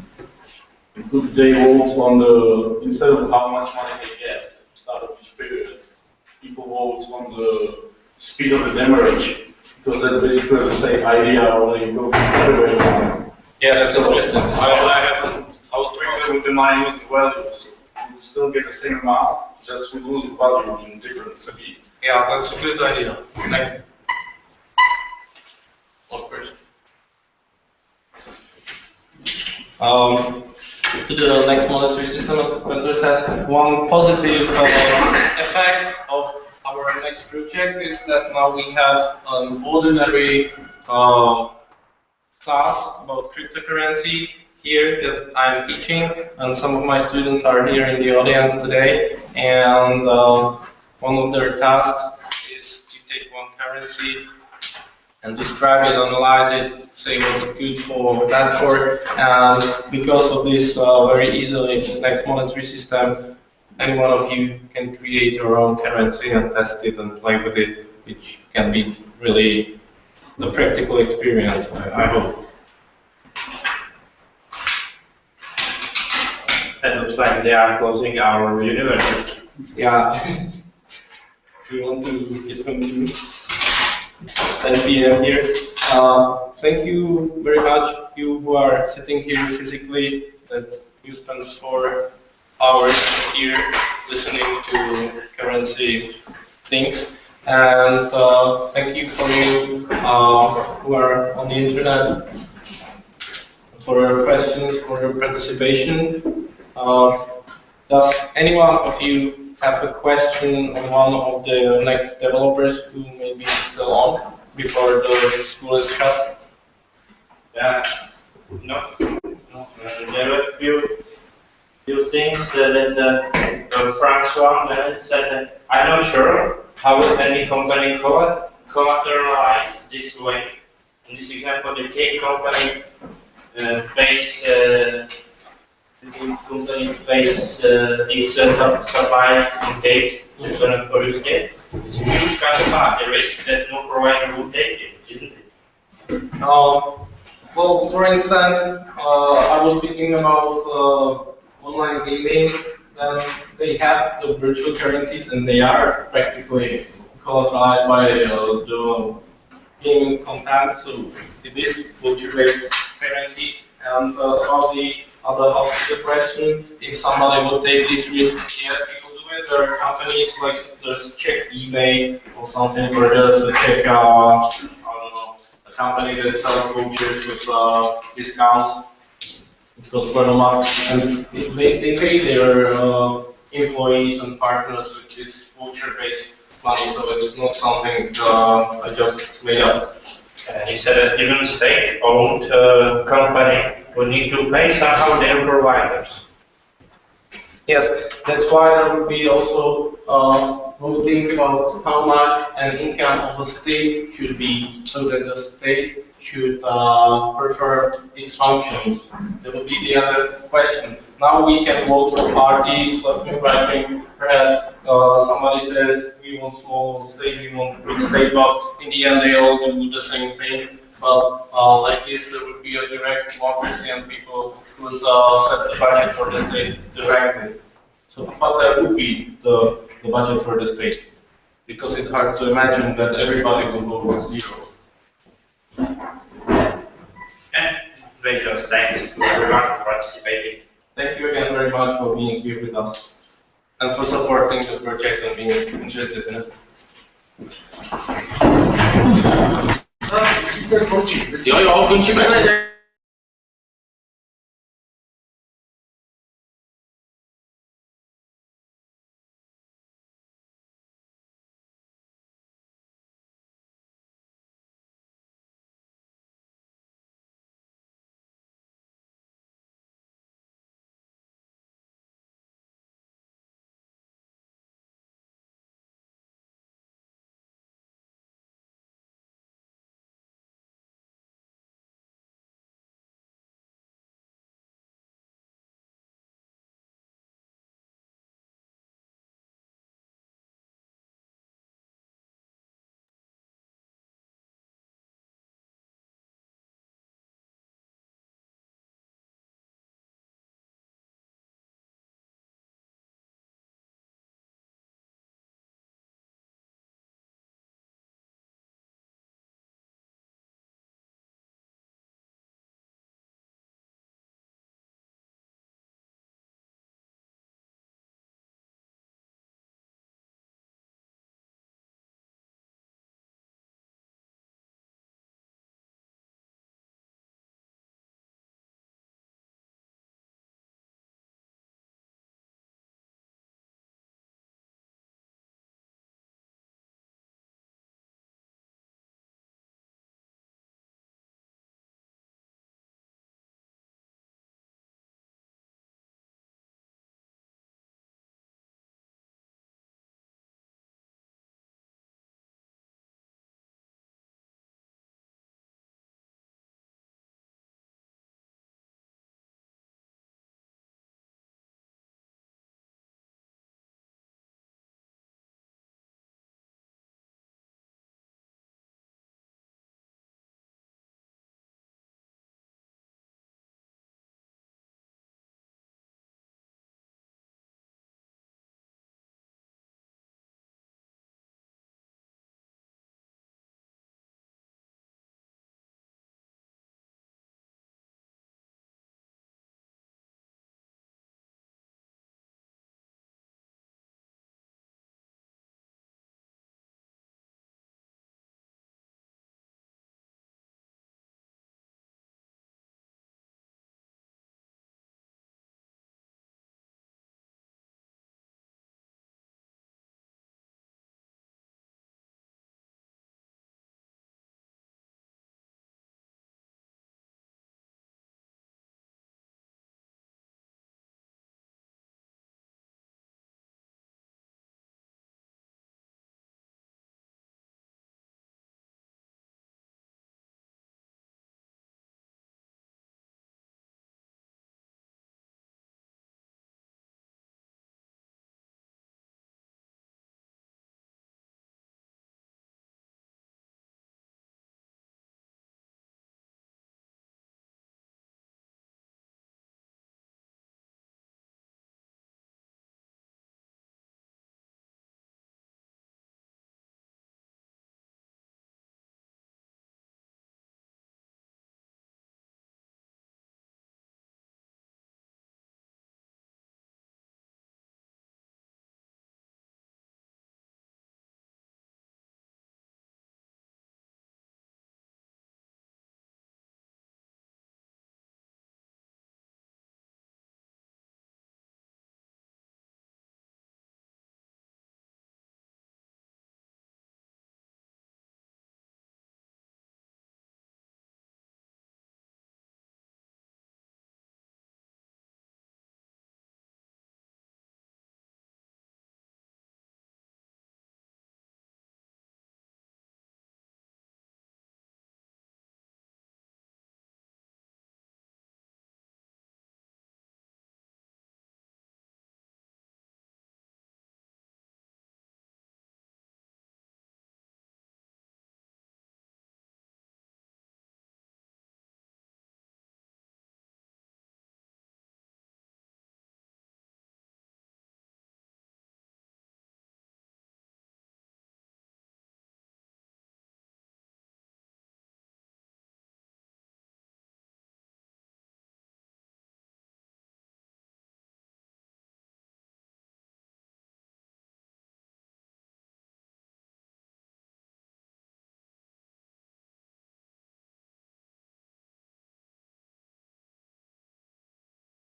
Could they vote on the, instead of how much money they get at the start of each period, people vote on the speed of the demurrage? Because that's basically the same idea, only you go from everywhere. Yeah, that's interesting. I haven't thought With the money losing values, you would still get the same amount, just with losing value in different speeds. Yeah, that's a good idea. Thank you. Of course. To the next monetary system, as Petr said, one positive effect of our next project is that now we have an ordinary class about cryptocurrency here that I'm teaching, and some of my students are here in the audience today, and one of their tasks is to take one currency and describe it, analyze it, say what's good for, bad for, and because of this very easily next monetary system, any one of you can create your own currency and test it and play with it, which can be really a practical experience, I hope. It looks like they are closing our university. Yeah. We want to get home to 10 p.m. here. Thank you very much, you who are sitting here physically, that you spent 4 hours here listening to currency things. And thank you for you who are on the internet, for your questions, for your participation. Does anyone of you have a question on one of the next developers who may be still on before the school is shut? Yeah. No. There were a few things that Francois said. I'm not sure how any company collateralize this way. In this example, the cake company pays its supplies in cakes that's going to produce cake. It's a huge kind of part, the risk that no provider would take it, isn't it? Well, for instance, I was speaking about online gaming. They have the virtual currencies, and they are practically collateralized by the gaming content. So it is voucher-based currency. And about the other half of the question, if somebody would take these risks, yes, people do it. There are companies like there's Czech eBay or something, where there's a Czech, I don't know, a company that sells vouchers with discounts. It's called Slenoma, and they pay their employees and partners with this voucher-based money, so it's not something I just made up. You said that even state-owned company would need to pay somehow their providers. Yes, that's why there would be also voting about how much an income of the state should be, so that the state should prefer its functions. That would be the other question. Now we can vote for parties, left wing, right wing. Perhaps somebody says we want small state, we want big state, but in the end they all do the same thing. But like this, there would be a direct democracy, and people would set the budget for the state directly. So, but there would be the budget for the state, because it's hard to imagine that everybody will go with zero. And great thanks to everyone who participated. Thank you again very much for being here with us and for supporting the project and being interested in it. Jo, končíme.